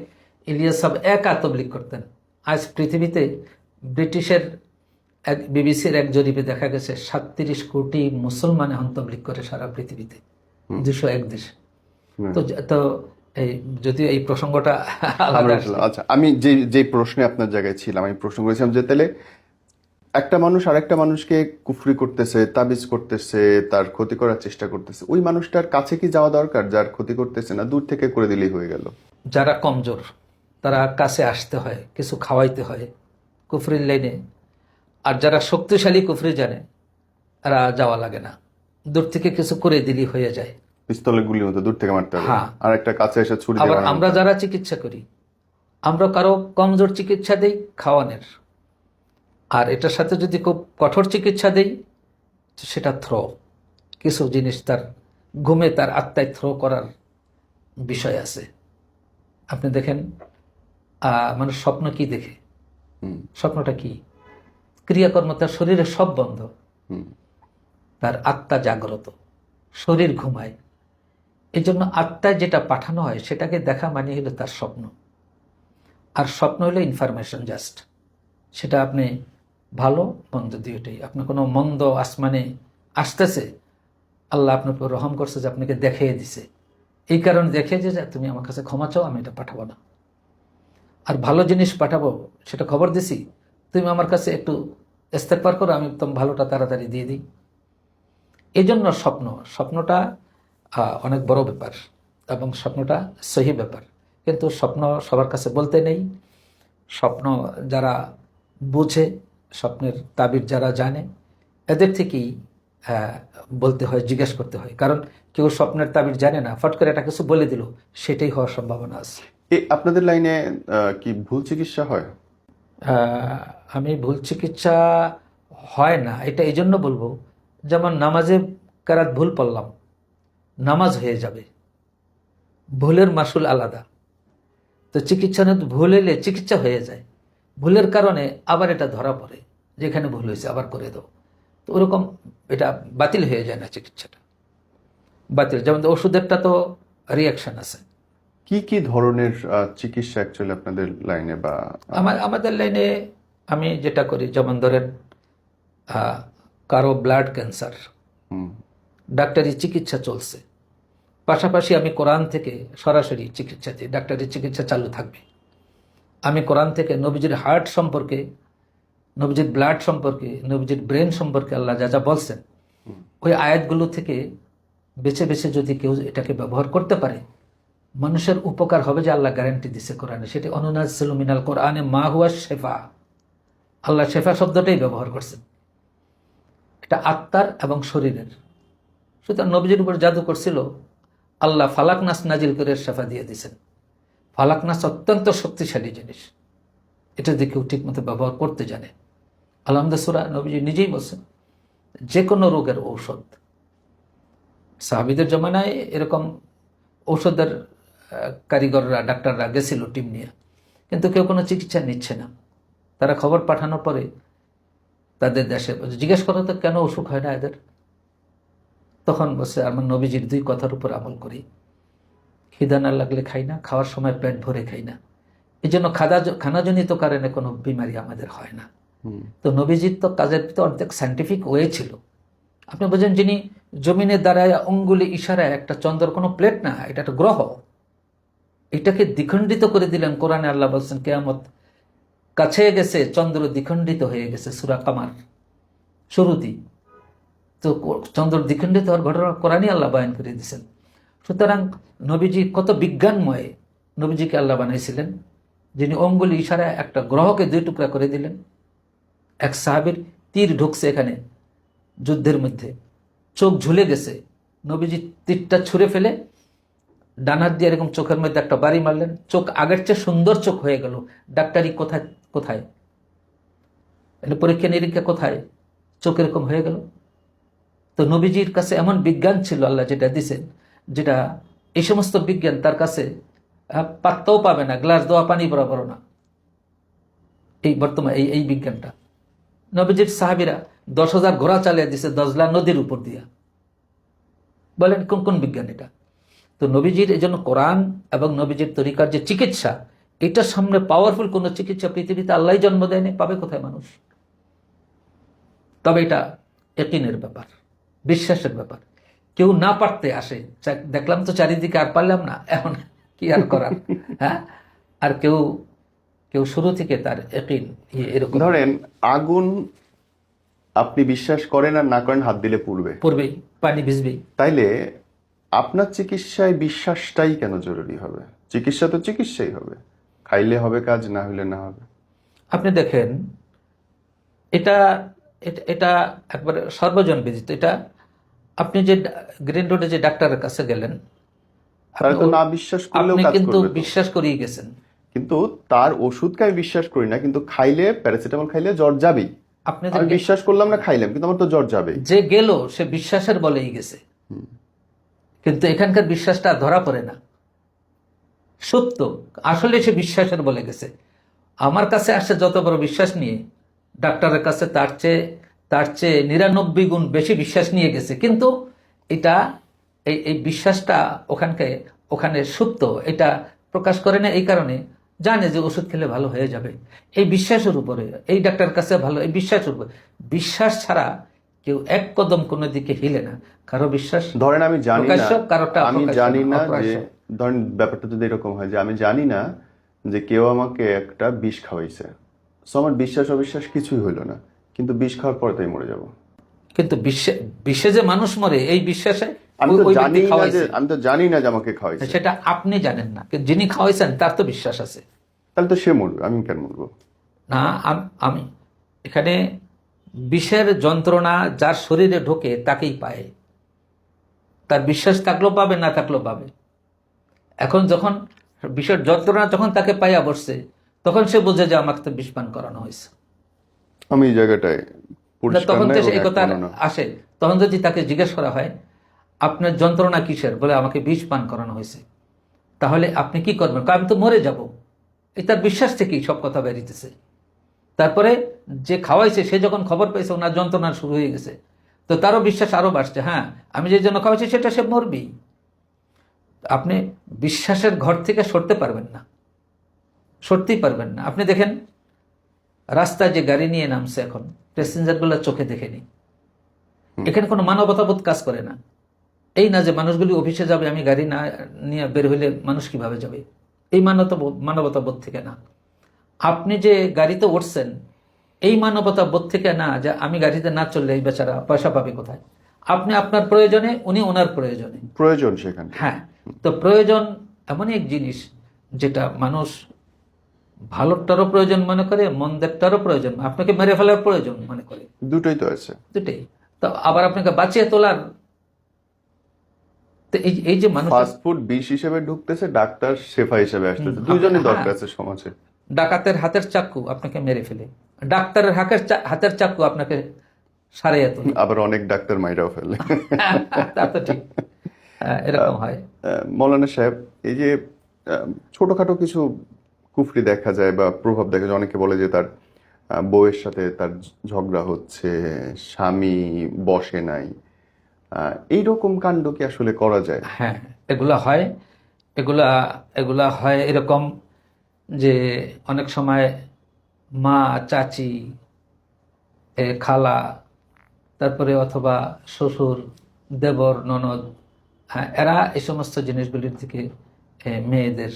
ইলিয়াস সাহেব একা তবলিগ করতেন। আজ পৃথিবীতে ব্রিটিশের বিবিসির এক জরিপে দেখা গেছে 37 কোটি মুসলমান এখন তবলিগ করে সারা পৃথিবীতে, 201 দেশে। তো এই যদিও এই প্রসঙ্গটা আচ্ছা, আমি যে প্রশ্নে আপনার জায়গায় ছিলাম, আমি প্রশ্ন করেছিলাম যে তাহলে একটা মানুষ আরেকটা মানুষকে কুফরি করতেছে, তাবিজ করতেছে, তার ক্ষতি করার চেষ্টা করতেছে, ওই মানুষটার কাছে কি যাওয়া দরকার যার ক্ষতি করতেছে? না দূর থেকে করে দিলেই হয়ে গেল? যারা কমজোর তারা কাছে আসতে হয়, কিছু খাওয়াইতে হয় কুফরির লাইনে। আর যারা শক্তিশালী কুফরি জানে তারা যাওয়া লাগে না, দূর থেকে কিছু করে দিলেই হয়ে যায়। পিস্তলের গুলির মতো দূর থেকে মারতে হবে। হ্যাঁ, আর একটা কাছে এসে ছুরি আবার আমরা যারা চিকিৎসা করি, আমরা কারো কমজোর চিকিৎসা দেই খাওয়ানোর, আর এটার সাথে যদি খুব কঠোর চিকিৎসা দেই সেটা থ্রো। কিছু জিনিস তার ঘুমে তার আত্মায় থ্রো করার বিষয় আছে। আপনি দেখেন মানুষ স্বপ্ন কি দেখে, স্বপ্নটা কি? ক্রিয়াকর্ম, তার শরীরে সব বন্ধ, তার আত্মা জাগ্রত, শরীর ঘুমায়। এই জন্য আত্মায় যেটা পাঠানো হয় সেটাকে দেখা মানে হলো তার স্বপ্ন। আর স্বপ্ন হলো ইনফরমেশন জাস্ট। সেটা আপনি ভালো মন্দ দুইটাই, আপনার কোনো মন্দ আসমানে আসতেছে, আল্লাহ আপনার উপর রহম করছে যে আপনাকে দেখিয়ে দিছে, এই কারণে দেখে যে তুমি আমার কাছে ক্ষমা চাও, আমি এটা পাঠাবো না। আর ভালো জিনিস পাঠাবো সেটা খবর দিছি, তুমি আমার কাছে একটু ইস্তেগফার করো, আমি তোমার ভালোটা তাড়াতাড়ি দিয়ে দিই। এই জন্য স্বপ্নটা অনেক বড় ব্যাপার এবং স্বপ্নটা সহি ব্যাপার। কিন্তু স্বপ্ন সবার কাছে বলতে নেই। স্বপ্ন যারা বুঝে, স্বপ্নের তাবির যারা জানে, এদের থেকেই বলতে হয়, জিজ্ঞেস করতে হয়। কারণ কেউ স্বপ্নের তাবির জানে না, ফট করে একটা কিছু বলে দিল, সেটাই হওয়ার সম্ভাবনা আছে। আপনাদের লাইনে কি ভুল চিকিৎসা হয়? আমি ভুল চিকিৎসা হয় না এটা এই জন্য বলবো, যেমন নামাজে কারাত ভুল পড়লাম, নামাজ হয়ে যাবে, ভুলের মাসুল আলাদা। তো চিকিৎসা ভুল এলে চিকিৎসা হয়ে যায়, ভুলের কারণে আবার এটা ধরা পড়ে, যেখানে ভুল হয়েছে আবার করে দাও, তো ওরকম এটা বাতিল হয়ে যায় না, চিকিৎসাটা বাতিল। যেমন ওষুধেরটা তো রিয়াকশন আছে। কি কি ধরনের চিকিৎসা অ্যাকচুয়ালি আপনাদের লাইনে? বা আমাদের লাইনে আমি যেটা করি, যেমন ধরেন কারো ব্লাড ক্যান্সার, ডাক্তারি চিকিৎসা চলছে, পাশাপাশি আমি কোরআন থেকে সরাসরি চিকিৎসা দিই, ডাক্তারি চিকিৎসা চালু থাকবে। আমি কোরআন থেকে নবীজির হার্ট সম্পর্কে, নবীজির ব্লাড সম্পর্কে, নবীজির ব্রেন সম্পর্কে আল্লাহ যা যা বলছেন, ওই আয়াতগুলো থেকে বেছে বেছে যদি কেউ এটাকে ব্যবহার করতে পারে, মানুষের উপকার হবে, যে আল্লাহ গ্যারান্টি দিছে কোরআনে। সেটি অনুনাজ্জিলু মিনাল কোরআনে মা হুয়া শিফা। আল্লাহ শেফা শব্দটাই ব্যবহার করছেন, এটা আত্মার এবং শরীরের। সুতরাং নবীজির উপর জাদু করছিল, আল্লাহ ফালাক নাস নাজিল করে শেফা দিয়ে দিয়েছেন। ফালাক নাস অত্যন্ত শক্তিশালী জিনিস, এটা যদি কেউ ঠিক মতো ব্যবহার করতে জানে। আলহামদুলিল্লাহ সূরা নবীজি নিজেই বলছেন যে কোনো রোগের ঔষধ। সাহাবীদের জমানায় এরকম ঔষধের কারিগররা, ডাক্তাররা গেছিল টিম নিয়ে, কিন্তু কেউ কোনো চিকিৎসা নিচ্ছে না। তারা খবর পাঠানোর পরে তাদের দেশে জিজ্ঞেস করা তো কেন অসুখ হয় না এদের, তখন বসে আমার নবীজির দুই কথার উপর আমল করি। খিদা না লাগলে খাই না, খাওয়ার সময় পেট ভরে খাই না, এই জন্য খানাজনিত কারণে কোনো বিমারি আমাদের হয় না। তো নবীজির তো কাজের তো অর্ধেক সায়েন্টিফিক ওয়ে ছিল। আপনি বোঝেন, যিনি জমিনের দ্বারায় অঙ্গুলি ইশারায়, একটা চন্দ্র কোনো প্লেট না, এটা একটা গ্রহ, এটাকে দ্বিখণ্ডিত করে দিলেন। কোরআনে আল্লাহ বলছেন কিয়ামত কাছে গেছে, চন্দ্র দ্বিখণ্ডিত হয়ে গেছে, সূরা কামার শুরুতেই। তো চন্দ্র দ্বিখণ্ডিত হওয়ার ঘটনা কোরআনই আল্লাহ বয়ান করে দিয়েছেন। সুতরাং নবীজি কত বিজ্ঞানময় নবীজিকে আল্লাহ বানাইছিলেন, যিনি অঙ্গুলি ইশারায় একটা গ্রহকে দুই টুকরা করে দিলেন। এক সাহাবীর তীর ঢুকছে এখানে যুদ্ধের মধ্যে, চোখ ঝুলে গেছে, নবীজি তীরটা ছুঁড়ে ফেলে ডান হাত দিয়ে এরকম চোখের মধ্যে একটা বাড়ি মারলেন, চোখ আগের চেয়ে সুন্দর চোখ হয়ে গেল। ডাক্তারি কোথায় কোথায়, এটা পরীক্ষা নিরীক্ষা কোথায়, চোখ এরকম হয়ে গেল। তো নবীজির কাছে এমন বিজ্ঞান ছিল আল্লাহ যেটা দিছেন, যেটা এই সমস্ত বিজ্ঞান তার কাছে পাত্তাও পাবে না, গ্লাস দেওয়া পানি বরাবর না। এই বর্তমান এই বিজ্ঞানটা নবীজির সাহাবীরা 10,000 ঘোড়া চালিয়ে দিছে দজলা নদীর উপর দিয়া। বলেন কোন কোন বিজ্ঞান এটা? তো নবীজির এই জন্য কোরআন এবং নবীজির তরিকার যে চিকিৎসা, এটার সামনে পাওয়ারফুল কোনো চিকিৎসা পৃথিবীতে আল্লাহ জন্ম দেয়নি, পাবে কোথায় মানুষ? তবে এটা ইয়াকিনের ব্যাপার, বিশ্বাসের ব্যাপার। কেউ না পারতে আসে, দেখলাম তো চারিদিকে, আর পারলাম না, এখন কি আর করার। হ্যাঁ, আর কেউ কেউ শুরু থেকে তার ইয়াকিন এরকম। ধরেন আগুন আপনি বিশ্বাস করেন আর না করেন, হাত দিলে পড়বেই, পানি ভিজবেই। তাইলে আপনার চিকিৎসায় বিশ্বাসটাই কেন জরুরি হবে? চিকিৎসা তো চিকিৎসাই হবে, খাইলে হবে কাজ, না হলে না হবে। আপনি দেখেন, এটা এটা একবারে সর্বজন বিদিত। এটা আপনি যে গ্রিন রোডে যে ডাক্তারের কাছে গেলেন, তারা তো না বিশ্বাস করলেও আপনি কাজ কিন্তু করবে তো। বিশ্বাস করেই গেছেন। কিন্তু তার ওষুধকে আমি বিশ্বাস করি না, কিন্তু খাইলে, প্যারাসিটামল খাইলে জ্বর যাবেই। আপনি আমি বিশ্বাস করলাম না, খাইলাম, কিন্তু আমার তো জ্বর যাবেই। যে গেল সে বিশ্বাসের বলেই গেছে, কিন্তু এখানকার বিশ্বাসটা ধরা পড়ে না। সত্য আসলে সে বিশ্বাসের বলে গেছে। আমার কাছে আসে যত বড় বিশ্বাস নিয়ে, ডাক্তারের কাছে তার চেয়ে 99 গুণ বেশি বিশ্বাস নিয়ে গেছে, কিন্তু এটা এই বিশ্বাসটা ওখানে সুপ্ত, এটা প্রকাশ করে না। এই কারণে জানে যে ওষুধ খেলে ভালো হয়ে যাবে, এই বিশ্বাসের উপরে, এই ডাক্তারের কাছে ভালো, এই বিশ্বাসের উপরে। বিশ্বাস ছাড়া কেউ এক কদম কোনো দিকে হিলে না। কারো বিশ্বাস ধরেন আমি জানি না, কারোটা আমি অপ্রকাশ্য, জানি না যে, অপ্রকাশ্য। ধরেন ব্যাপারটা যদি এরকম হয় যে আমি জানি না যে কেউ আমাকে একটা বিষ খাওয়াইছে, সো আমার বিশ্বাস অবিশ্বাস কিছুই হইলো না, কিন্তু বিষ খাওয়ার পরে তাই মরে যাব। কিন্তু বিশ্বে যে মানুষ মরে এই বিশ্বাসে, আমি তো ওই জানি ব্যক্তি না যে, খাওয়াইছে, আমি তো জানি না যে আমাকে খাওয়াইছে। সেটা আপনি জানেন না, কিন্তু যিনি খাওয়াইছেন তার তো বিশ্বাস আছে। তাহলে তো সে মরবে, আমি কেন মরবো? না, আমি এখানে বিষের যন্ত্রণা যার শরীরে ঢোকে তাকেই পায়, তার বিশ্বাস থাকলেও পাবে, না থাকলেও পাবে। এখন যখন বিষের যন্ত্রণা যখন তাকে পাইয়া বসছে, তখন সে বোঝে যে আমাকে তো বিষ পান করানো হয়েছে। আমি এই জায়গাটায় পরিষ্কার তখন তো নাই, এই কথা এখনো না। আসে। তখন যদি তাকে জিজ্ঞেস করা হয় আপনার যন্ত্রণা কিসের, বলে আমাকে বিষ পান করানো হয়েছে, তাহলে আপনি কি করবেন? আমি তো মরে যাব। এই তার বিশ্বাস থেকেই সব কথা বেরিতেছে। তারপরে যে খাওয়াইছে সে যখন খবর পেয়েছে ওনার যন্ত্রণা শুরু হয়ে গেছে, তো তারও বিশ্বাস আরো বাড়ছে, হ্যাঁ আমি যে জন্য খাওয়াইছি সেটা সে মরবেই। আপনি বিশ্বাসের ঘর থেকে সরতে পারবেন না, সরতেই পারবেন না। আপনি দেখেন রাস্তায় যে গাড়ি নিয়ে নামছে, এখন প্যাসেঞ্জারগুলো চোখে দেখেনি, এখানে কোনো মানবতাবোধ কাজ করে না। এই না যে মানুষগুলি অফিসে যাবে, আমি গাড়ি না নিয়ে বের হইলে মানুষ কিভাবে যাবে, এই মানবতাবোধ থেকে না। আপনি যে গাড়িতে উঠছেন এই মানবতা বোধ থেকে না যে আমি গাড়িতে না চললে এই বেচারা পয়সা পাবে কোথায়। আপনি আপনার প্রয়োজনে, উনি ওনার প্রয়োজনে। প্রয়োজন সেখানে। হ্যাঁ, তো প্রয়োজন এমনই এক জিনিস যেটা মানুষ ভালোটারও প্রয়োজন মনে করে, মন্দেরটারও প্রয়োজন, আপনাকে মেরে ফেলার প্রয়োজন মনে করে, দুটোই তো আছে। দুটোই। তো আবার আপনাকে বাঁচিয়ে তোলার, তো এই যে মানুষ ফাস্ট ফুড বিষ হিসেবে ঢুকতেছে, ডাক্তার শেফা হিসেবে আসতেছে, দুইজনই দরকার আছে সমাজে। ডাকাতের হাতের চাকু আপনাকে মেরে ফেলে, ডাক্তারের হাতের চাকু আপনাকে সারিয়ে তোলে। আবার অনেক ডাক্তার মাইরাও ফেলে। তা তো ঠিক, এরকম হয়। মৌলানা সাহেব, এই যে ছোটখাটো কিছু কুফরি দেখা যায় বা প্রভাব দেখা যায়, অনেকে বলে যে তার বউয়ের সাথে তার ঝগড়া হচ্ছে, স্বামী বসে নাই, এইরকম কাণ্ড কি আসলে করা যায়? হ্যাঁ, এগুলা হয়, এগুলা এগুলা হয় এরকম যে অনেক সময় মা, চাচি, খালা, তারপরে অথবা শ্বশুর, দেবর, ননদ, হ্যাঁ, এরা এই সমস্ত জিনিসগুলির দিকে মেয়েদের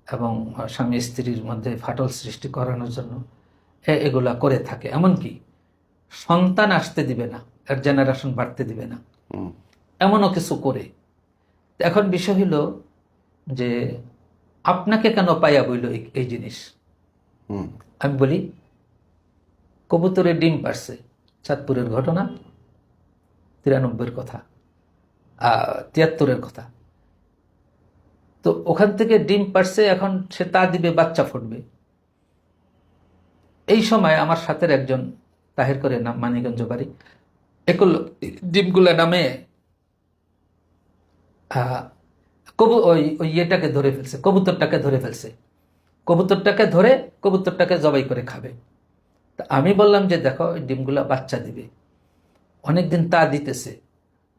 এবং স্বামী স্ত্রীর মধ্যে ফাটল সৃষ্টি করানোর জন্য এগুলা করে থাকে। এমনকি সন্তান আসতে দিবে না, এর জেনারেশন বাড়তে দিবে না, এমনও কিছু করে। এখন বিষয় হইল যে আপনাকে কেন পাইয়া বইল এই জিনিস। আমি বলি, কবুতরের ডিম পারছে, চাঁদপুরের ঘটনা, 93-এর কথা, 73-এর কথা। তো ওখান থেকে ডিম পারছে, এখন সে তা দিবে, বাচ্চা ফুটবে। এই সময় আমার সাথের একজন, তাহের করে নাম, মানিকগঞ্জ বাড়ি, এগুলো ডিমগুলো নামে ওই ইয়েটাকে ধরে ফেলছে, কবুতরটাকে ধরে ফেলছে, কবুতরটাকে জবাই করে খাবে। তা আমি বললাম যে দেখো, ওই ডিমগুলা বাচ্চা দিবে, অনেকদিন তা দিতেছে,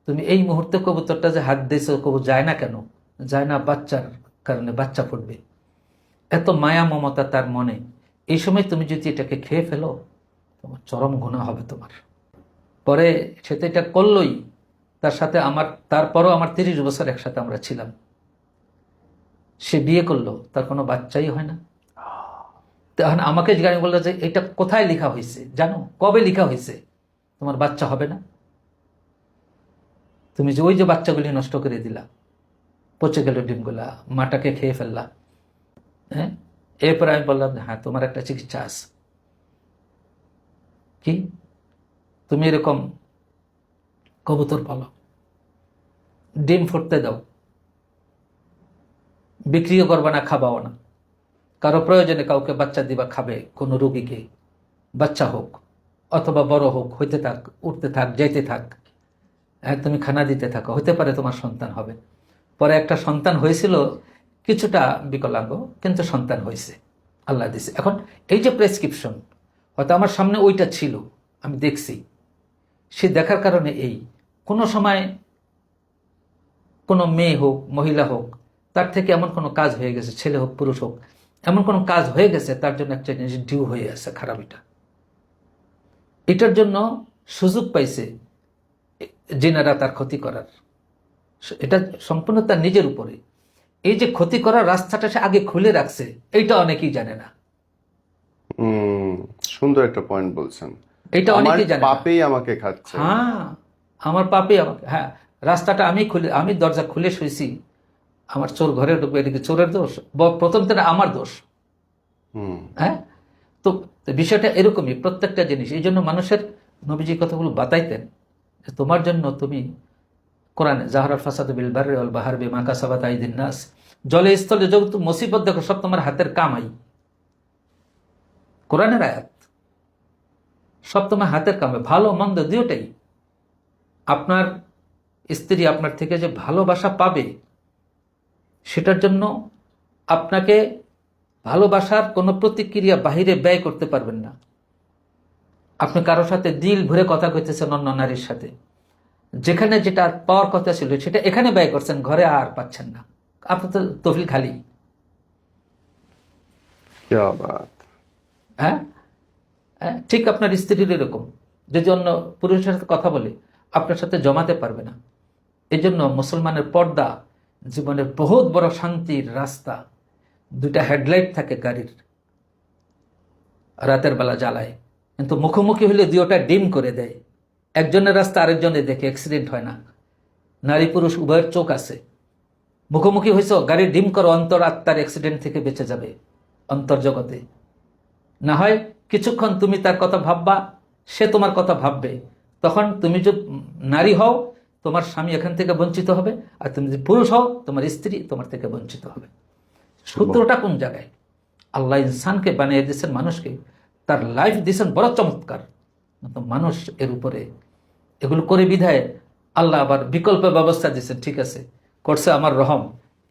তুমি এই মুহূর্তে কবুতরটা যে হাত দিয়েছো, কবু যায় না কেন? যায় না বাচ্চার কারণে, বাচ্চা ফুটবে। এত মায়া মমতা তার মনে, এই সময় তুমি যদি এটাকে খেয়ে ফেলো, তোমার চরম গুনাহ হবে তোমার। পরে সে তো এটা করলই, তার সাথে আমার, তারপরও আমার 30 বছর একসাথে আমরা ছিলাম। সে বিয়ে করলো, তার কোনো বাচ্চাই হয় না। তখন আমাকে জিজ্ঞাসা বললো যে এটা কোথায় লেখা হয়েছে জানো, কবে লেখা হয়েছে তোমার বাচ্চা হবে না? তুমি যে ওই যে বাচ্চাগুলি নষ্ট করে দিলা, পচে গেল ডিমগুলা, মাটাকে খেয়ে ফেললা। হ্যাঁ, এরপর আমি বললাম হ্যাঁ, তোমার একটা চিকিৎসা আছে। কি? তুমি এরকম কবুতর পালো, ডিম ফুটতে দাও, বিক্রিও করবা না, খাবাও না, কারো প্রয়োজনে কাউকে বাচ্চা দিবা, খাবে, কোনো রোগীকে, বাচ্চা হোক অথবা বড় হোক, হইতে থাক, উঠতে থাক, যাইতে থাক, হ্যাঁ, তুমি খানা দিতে থাকো, হতে পারে তোমার সন্তান হবে। পরে একটা সন্তান হয়েছিল, কিছুটা বিকলাঙ্গ, কিন্তু সন্তান হয়েছে, আল্লাহ দিছে। এখন এই যে প্রেসক্রিপশন, হয়তো আমার সামনে ওইটা ছিল, আমি দেখছি, সে দেখার কারণে এই কোনো সময় কোনো মেয়ে হোক, মহিলা হোক, তার থেকে এমন কোনো কাজ হয়ে গেছে, ছেলে হোক পুরুষ হোক, এমন কোনো কাজ হয়ে গেছে, তার জন্য একটা জিনিস ডিউ হয়ে আছে খারাপ। এটার জন্য সুযোগ পাইছে জিনেরা তার ক্ষতি করার, এটা সম্পূর্ণ তার নিজের উপরে। এই যে ক্ষতি করার রাস্তাটা সে আগে খুলে রাখছে, এইটা অনেকেই জানে না। সুন্দর একটা পয়েন্ট বলছেন, এটা অনেকেই জানে না। পাপেই আমাকে খাচ্ছে। হ্যাঁ, আমার পাপে আমাকে, হ্যাঁ, রাস্তাটা আমি দরজা খুলে শুয়েছি, আমার চোর ঘরে ঢুকবে, এটা কি চোরের দোষ? প্রথম থেকে আমার দোষ। হ্যাঁ, তো বিষয়টা এরকমই, প্রত্যেকটা জিনিস। এই জন্য মানুষের, নবীজি কথাগুলো বাতাইতেন যে তোমার জন্য তুমি কোরআনে জাহরাল ফাসাদু বিল বাররি ওয়াল বাহরি বিমা কাসাবাত আইদিন নাস, জলে স্থলে যত মুসিবত দেখো সব তোমার হাতের কামাই। কোরআনের আয়াত, সব তোমার হাতের কামাই, ভালো মন্দ দুটোই। আপনার স্ত্রী আপনার থেকে যে ভালোবাসা পাবে, সেটার জন্য আপনাকে ভালোবাসার কোনো প্রতিক্রিয়া বাহিরে ব্যয় করতে পারবেন না। আপনি কারোর সাথে দিল ভরে কথা কইতেছেন, অন্য নারীর সাথে, যেখানে যেটা পাওয়ার কথা ছিল সেটা এখানে ব্যয় করছেন, ঘরে আর পাচ্ছেন না, আপনার তো তহবিল খালি। হ্যাঁ, ঠিক আপনার স্ত্রীর এরকম, যদি অন্য পুরুষের সাথে কথা বলে আপনার সাথে জমাতে পারবে না। এই জন্য মুসলমানের পর্দা জীবনের বহুত বড় শান্তির রাস্তা। দুইটা হেডলাইট থাকে গাড়ির, রাতের বেলা জ্বালায়, কিন্তু মুখোমুখি হলে দুইটা ডিম করে দেয়। একজনের রাস্তা আরেকজনে দেখে, অ্যাক্সিডেন্ট হয় না। নারী পুরুষ উভয়ের চোখ আছে, মুখোমুখি হয়েছ, গাড়ি ডিম করো, অন্তর আত্মার অ্যাক্সিডেন্ট থেকে বেঁচে যাবে অন্তর্জগতে। না হয় কিছুক্ষণ তুমি তার কথা ভাববা, সে তোমার কথা ভাববে, তখন তুমি যদি নারী হও তোমার স্বামী এখান থেকে বঞ্চিত হবে, আর তুমি যদি পুরুষ হও তোমার স্ত্রী তোমার থেকে বঞ্চিত হবে। সূত্রটা কোন জায়গায়? আল্লাহ ইনসানকে বানিয়ে দিয়েছেন, মানুষকে, তার লাইফ দিয়েছেন বড় চমৎকার, কিন্তু মানুষ এর উপরে এগুলো করে বিধায় আল্লাহ আবার বিকল্প ব্যবস্থা দিয়েছেন। ঠিক আছে, করছে আমার রহম,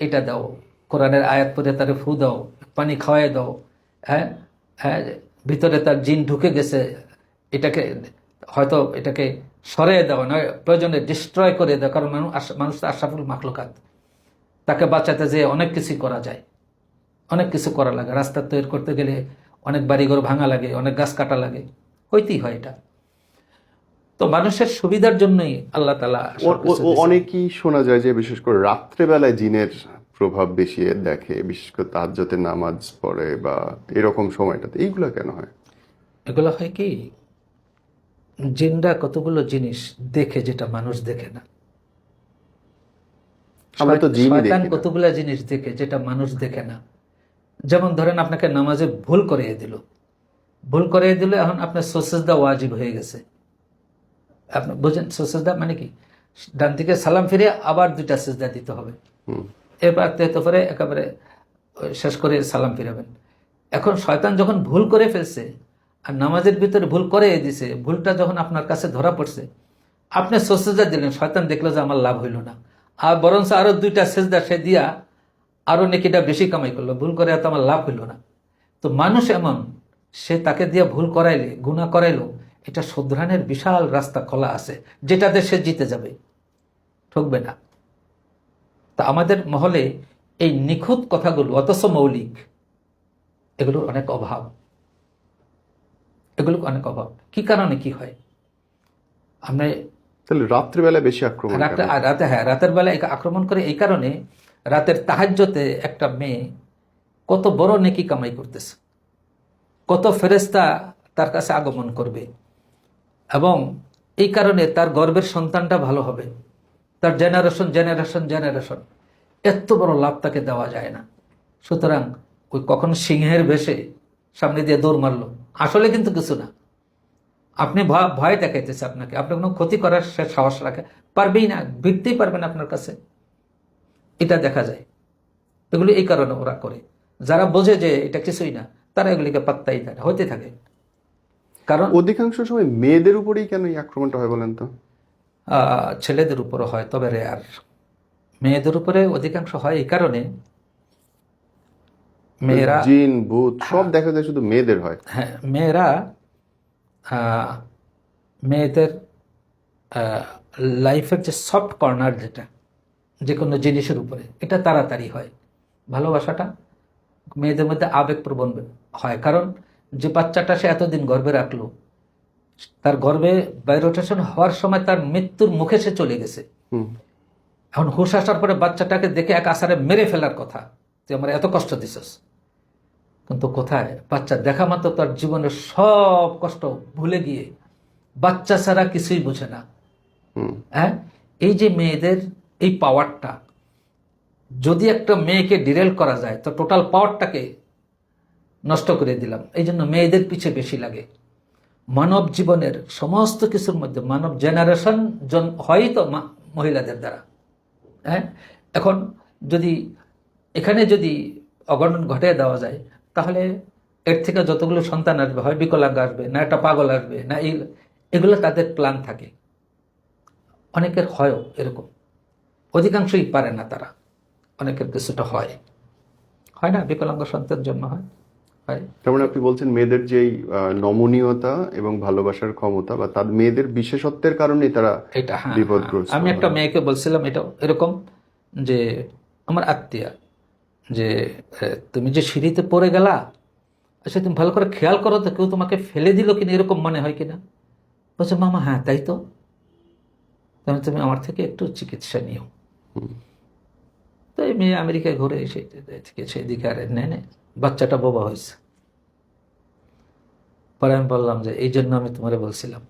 এটা দাও, কোরআনের আয়াত পড়ে তারে ফু দাও, পানি খাওয়াই দাও, হ্যাঁ হ্যাঁ, ভিতরে তার জিন ঢুকে গেছে, এটাকে হয়তো এটাকে সরিয়ে দেওয়া নয়, প্রয়োজনে ডিস্ট্রয় করে দেওয়া, কারণ মানুষ তো আশরাফুল মাখলুকাত, তাকে বাঁচাতে যেয়ে অনেক কিছু করা যায়, অনেক কিছু করা লাগে। রাস্তা তৈরি করতে গেলে অনেক বাড়িঘর ভাঙা লাগে, অনেক গাছ কাটা লাগে, হইতেই হয় এটা। তো মানুষের সুবিধার জন্যই আল্লাহ তাআলা সবকিছু দিয়েছেন। অনেকেই শোনা যায় যে বিশেষ করে রাত্রেবেলায় জিনের প্রভাব বেশি দেখে, বিশেষ করে তাহাজ্জুদে নামাজ পড়ে বা এরকম সময়টাতে, এইগুলো কেন হয়? এগুলো হয় কি, জিনরা কতগুলো জিনিস দেখে যেটা মানুষ দেখে না। আমরা তো জিনই শয়তান দেখি না। কতগুলো জিনিস দেখে যেটা মানুষ দেখে না। যেমন ধরেন আপনাকে নামাজে ভুল করিয়ে দিল, এখন আপনার সুজদা ওয়াজিব হয়ে গেছে। আপনি বুঝেন সুজদা মানে কি? ডান দিকে সালাম ফিরে আবার 2টা সিজদা দিতে হবে, এবার তো পরে একেবারে শেষ করে সালাম ফিরাবেন। এখন শয়তান যখন ভুল করে ফেলছে আর নামাজের ভিতরে ভুল করে দিছে, ভুলটা যখন আপনার কাছে ধরা পড়ছে, আপনি সুজদা দিলেন, শয়তান দেখলো যে আমার লাভ হইল না, আর বরঞ্চ আরো 2টা সিজদা সে দিয়া আরো নেকিটা বেশি কামাই করলো, ভুল করে এত আমার লাভ হইল না। তো মানুষ এমন, সে তাকে দিয়ে ভুল করাইলে, গুনাহ করাইলো, এটা শুধরানের বিশাল রাস্তা খোলা আছে, যেটাতে সে জিতে যাবে, ঠকবে না। তা আমাদের মহলে এই নিখুঁত কথাগুলো অথচ মৌলিক, এগুলোর অনেক অভাব, কি কারণে কি হয়? আমরা তাহলে রাত্রেবেলায় বেশি আক্রমণ কেন? রাতের বেলা আক্রমণ করে এই কারণে, রাতের তাহাজ্জুদে একটা মেয়ে কত বড় নেকি কামাই করতেছে, কত ফেরেশতা তার কাছে আগমন করবে, এবং এই কারণে তার গর্ভের সন্তানটা ভালো হবে, তার জেনারেশন, এত বড় লাভ তাকে দেওয়া যায় না। সুতরাং ওই কখন সিংহের বেশে সামনে দিয়ে দৌড় মারলো, আসলে কিন্তু কিছু না, আপনি ভয় দেখাইতেছে আপনাকে, আপনার কোনো ক্ষতি করার সে সাহস রাখে পারবেই না, ভিড়তেই পারবেন আপনার কাছে, এটা দেখা যায়। এগুলি এই কারণে ওরা করে, যারা বোঝে যে এটা কিছুই না, তারা এগুলিকে পাত্তাই দেয় না, হইতে থাকে। কারণ অধিকাংশ সময় মেয়েদের উপরেই কেন এই আক্রমণটা হয় বলেন তো? ছেলেদের উপরও হয়, তবে রেয়ার। মেয়েদের উপরে অধিকাংশ হয় এই কারণে, মেয়েরা, জিন ভূত সব দেখা যায় শুধু মেয়েদের হয়। হ্যাঁ, মেয়েদের লাইফের যে সফট কর্নার, যেটা যে কোনো জিনিসের উপরে, এটা তাড়াতাড়ি হয়। ভালোবাসাটা মেয়েদের মধ্যে আবেগপ্রবণ হয়, কারণ যে বাচ্চাটা সে এতদিন গর্ভে রাখলো, তার গর্ভে বায়োরোটেশন হওয়ার সময় তার মৃত্যুর মুখে সে চলে গেছে। এখন হুশ আসার পরে বাচ্চাটাকে দেখে এক আসারে মেরে ফেলার কথা, তুই আমার এত কষ্ট দিছস, কিন্তু কোথায়, বাচ্চা দেখা মাত্র তার জীবনের সব কষ্ট ভুলে গিয়ে বাচ্চা ছাড়া কিছুই বুঝে না। হ্যাঁ, এই যে মেয়েদের এই পাওয়ারটা, যদি একটা মেয়েকে ডিরেল করা যায় তো টোটাল পাওয়ারটাকে নষ্ট করে দিলাম। এই জন্য মেয়েদের পিছে বেশি লাগে। মানব জীবনের সমস্ত কিছুর মধ্যে মানব জেনারেশন হয় তো মহিলাদের দ্বারা। হ্যাঁ, এখন যদি এখানে যদি অঘটন ঘটিয়ে দেওয়া যায়, তাহলে এর থেকে যতগুলো সন্তান আসবে, হয় বিকলাঙ্গ আসবে, না একটা পাগল আসবে, না এগুলো তাদের প্ল্যান থাকে। অনেকের হয়ও এরকম, অধিকাংশই পারে না তারা, অনেকের কিছুটা হয় না, বিকলাঙ্গ সন্তানের জন্য হয়। তার মানে আপনি বলছেন মেয়েদের যেই নমনীয়তা এবং ভালোবাসার ক্ষমতা বা তাদের মেয়েদের বিশেষত্বের কারণেই তারা এটা, হ্যাঁ, বিপদগ্রস্ত। আমি একটা মেয়েকে বলছিলাম এটা এরকম, যে আমার আত্মীয়া, যে তুমি যে সিঁড়িতে পড়ে গেলা, আচ্ছা তুমি ভালো করে খেয়াল করো তো কেউ তোমাকে ফেলে দিল কিনা, এরকম মনে হয় কিনা? বলছে মামা হ্যাঁ তাই তো, তাহলে তুমি আমার থেকে একটু চিকিৎসা নিও। তো এই মেয়ে আমেরিকায় ঘুরে এসে সেদিকে আর নেয়, বাচ্চাটা বোবা হয়েছে। পরে আমি বললাম যে এই জন্য আমি তোমারে বলছিলাম,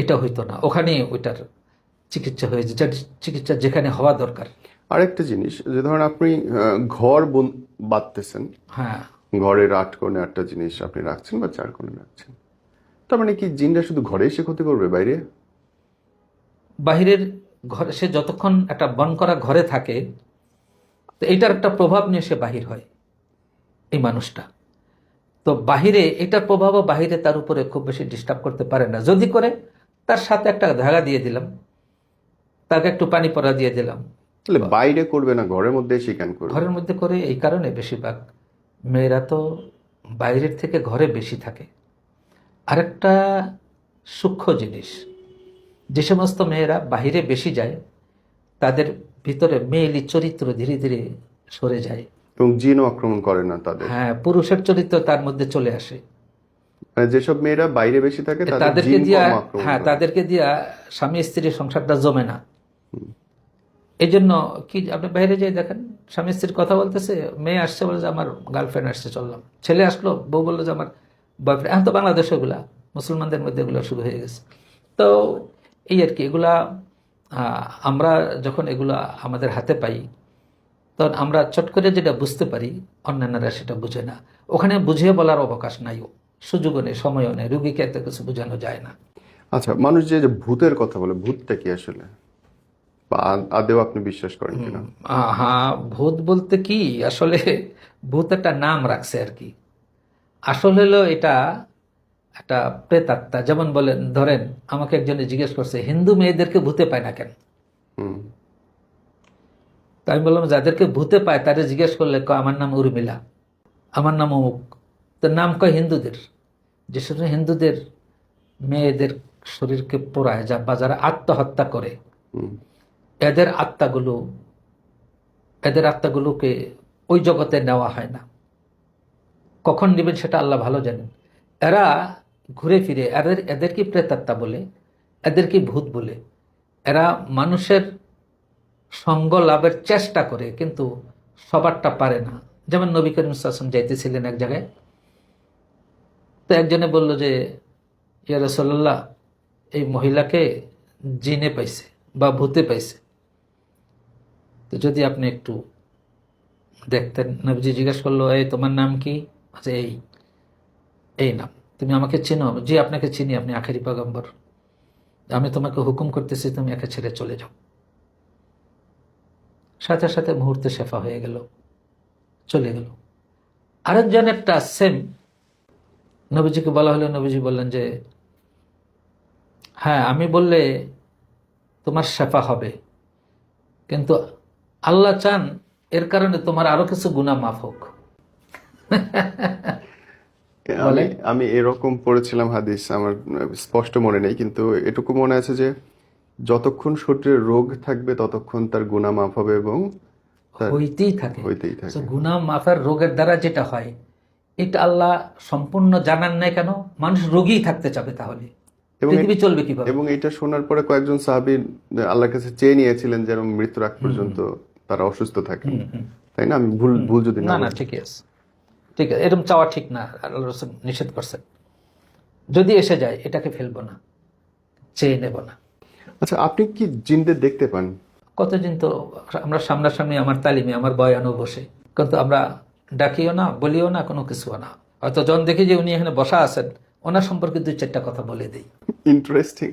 এটা হইতো না, ওখানেই ওইটার চিকিৎসা হয়েছে, যার চিকিৎসা যেখানে হওয়া দরকার। আরেকটা জিনিস, যে ধরেন আপনি ঘর বাঁধতেছেন, হ্যাঁ, ঘরের 8 কোণে 8টা জিনিস আপনি রাখছেন বা 4 কোণে রাখছেন, তার মানে কি জিনরা শুধু ঘরে এসে ক্ষতি করবে, বাইরে? বাহিরের ঘরে সে যতক্ষণ একটা বন করা ঘরে থাকে, তো এইটার একটা প্রভাব নিয়ে সে বাহির হয় এই মানুষটা। তো বাহিরে এটার প্রভাবও বাহিরে তার উপরে খুব বেশি ডিস্টার্ব করতে পারে না। যদি করে, তার সাথে একটা ধাগা দিয়ে দিলাম, তাকে একটু পানি পড়া দিয়ে দিলাম। তাহলে বাইরে করবে না, ঘরের মধ্যে এসে কেন করবে? ঘরের মধ্যে করে এই কারণে বেশিরভাগ মেয়েরা তো বাইরের থেকে ঘরে বেশি থাকে। আরেকটা সূক্ষ্ম জিনিস, যে সমস্ত মেয়েরা বাহিরে বেশি যায়, তাদের ভিতরে মেয়েলি চরিত্র ধীরে ধীরে সরে যায়। এবং জিনও আক্রমণ করে না তাদের? হ্যাঁ, পুরুষের চরিত্র তার মধ্যে চলে আসে। মানে যেসব মেয়েরা বাইরে বেশি থাকে তাদের তাদেরকে জিন দিয়া, কম আক্রমণ হ্যাঁ, করে। তাদেরকে দিয়া স্বামী স্ত্রীর সংসারটা জমে না। এই জন্য কি, আপনি বাইরে যেয়ে দেখেন, স্বামী স্ত্রীর কথা বলতেছে, মেয়ে আসছে বলে যে আমার গার্লফ্রেন্ড আসছে চললাম, ছেলে আসলো বউ বললো যে আমার বয়ফ্রেন্ড। এখন তো বাংলাদেশে এগুলা, মুসলমানদের মধ্যে এগুলো শুরু হয়ে গেছে। তো এই আর কি, এগুলা আমরা যখন এগুলা আমাদের হাতে পাই, তখন আমরা চট করে যেটা বুঝতে পারি, অন্যান্যরা সেটা বুঝে না। ওখানে বুঝিয়ে বলার অবকাশ নাই, সুযোগও নেই, সময়ও নেই, রুগীকে এত কিছু বোঝানো যায় না। আচ্ছা, মানুষ যে যে ভূতের কথা বলে, ভূতটা কি আসলে, বা আদেও আপনি বিশ্বাস করেন কিনা? হ্যাঁ, ভূত বলতে কি, আসলে ভূত একটা নাম রাখছে আর কি। আসলে হলো এটা একটা প্রেতাত্মা। যেমন বলেন, ধরেন আমাকে একজনে জিজ্ঞেস করছে হিন্দু মেয়েদেরকে ভূতে পায় না কেন। হুম। তো আমি বললাম, যাদেরকে ভূতে পায় তাদের জিজ্ঞেস করলে কয় আমার নাম উর্মিলা, আমার নাম অমুক। তো নাম কয় হিন্দুদের, যেসব হিন্দুদের মেয়েদের শরীরকে পোড়ায়, বা যারা আত্মহত্যা করে, হুম। এদের আত্মাগুলোকে ওই জগতে নেওয়া হয় না। কখন নেবেন সেটা আল্লাহ ভালো জানেন। এরা ঘুরে ফিরে, এদেরকে প্রেতাত্মা বলে, এদেরকে ভূত বলে। এরা মানুষের সঙ্গ লাভের চেষ্টা করে, কিন্তু সবারটা পারে না। যেমন নবী করিম সাল্লাল্লাহু আলাইহি ওয়াসাল্লাম যাইতেছিলেন এক জায়গায়, তো একজনে বলল যে ইয়া রাসূলুল্লাহ, এই মহিলাকে জিনে পাইছে বা ভূতে পাইছে, তো যদি আপনি একটু দেখতেন। নবীজি জিজ্ঞেস করলো, এই তোমার নাম কি? আচ্ছা, এই নাম। তুমি আমাকে চিনো? জি, আপনাকে চিনি, আপনি আখেরি পয়গম্বর। আমি তোমাকে হুকুম করতেছি, তুমি একে ছেড়ে চলে যাও। সাথে সাথে মুহূর্তে শেফা হয়ে গেল, চলে গেল। আরেকজনেরটা সেম, নবীজিকে বলা হলো, নবীজি বললেন যে হ্যাঁ, আমি বললে তোমার শেফা হবে, কিন্তু আল্লাহ চান এর কারণে তোমার আরো কিছু গুনাহ মাফ হোক। আমি আমি এরকম পড়েছিলাম হাদিস, আমার স্পষ্ট মনে নেই, কিন্তু এটুকু মনে আছে যে যতক্ষণ শরীরে রোগ থাকবে ততক্ষণ তার গুনাহ মাফ হবে এবং হইতেই থাকে। হইতেই থাকে। গুনাহ মাফের রোগের দ্বারা যেটা হয়, এটা আল্লাহ সম্পূর্ণ জানান নাই কেন? মানুষ রোগী থাকতে চাবে, তাহলে এবং পৃথিবী চলবে কিভাবে? এবং এটা শোনার পরে কয়েকজন সাহাবী আল্লাহর কাছে চেয়ে নিয়েছিলেন যেন মৃত্যুর আগ পর্যন্ত তারা অসুস্থ থাকেন, তাই না? আমি ভুল যদি না না, ঠিকই আছে, ঠিক আছে, এরকম চাওয়া ঠিক না, আল্লাহ রাসূল নিষেধ করছেন। যদি এসে যায় এটাকে ফেলবো না, চেয়ে নেব না। আচ্ছা, আপনি কি জিনদের দেখতে পান? কতদিন তো আমরা সামনাসামনি আমার তালিমে, আমার বয়ানও বসে, কিন্তু আমরা ডাকিও না, বলিও না, কোনো কিছুও না। হয়তো যখন দেখি যে উনি এখানে বসা আছেন, ওনার সম্পর্কে 2-4টা কথা বলে দিই। ইন্টারেস্টিং,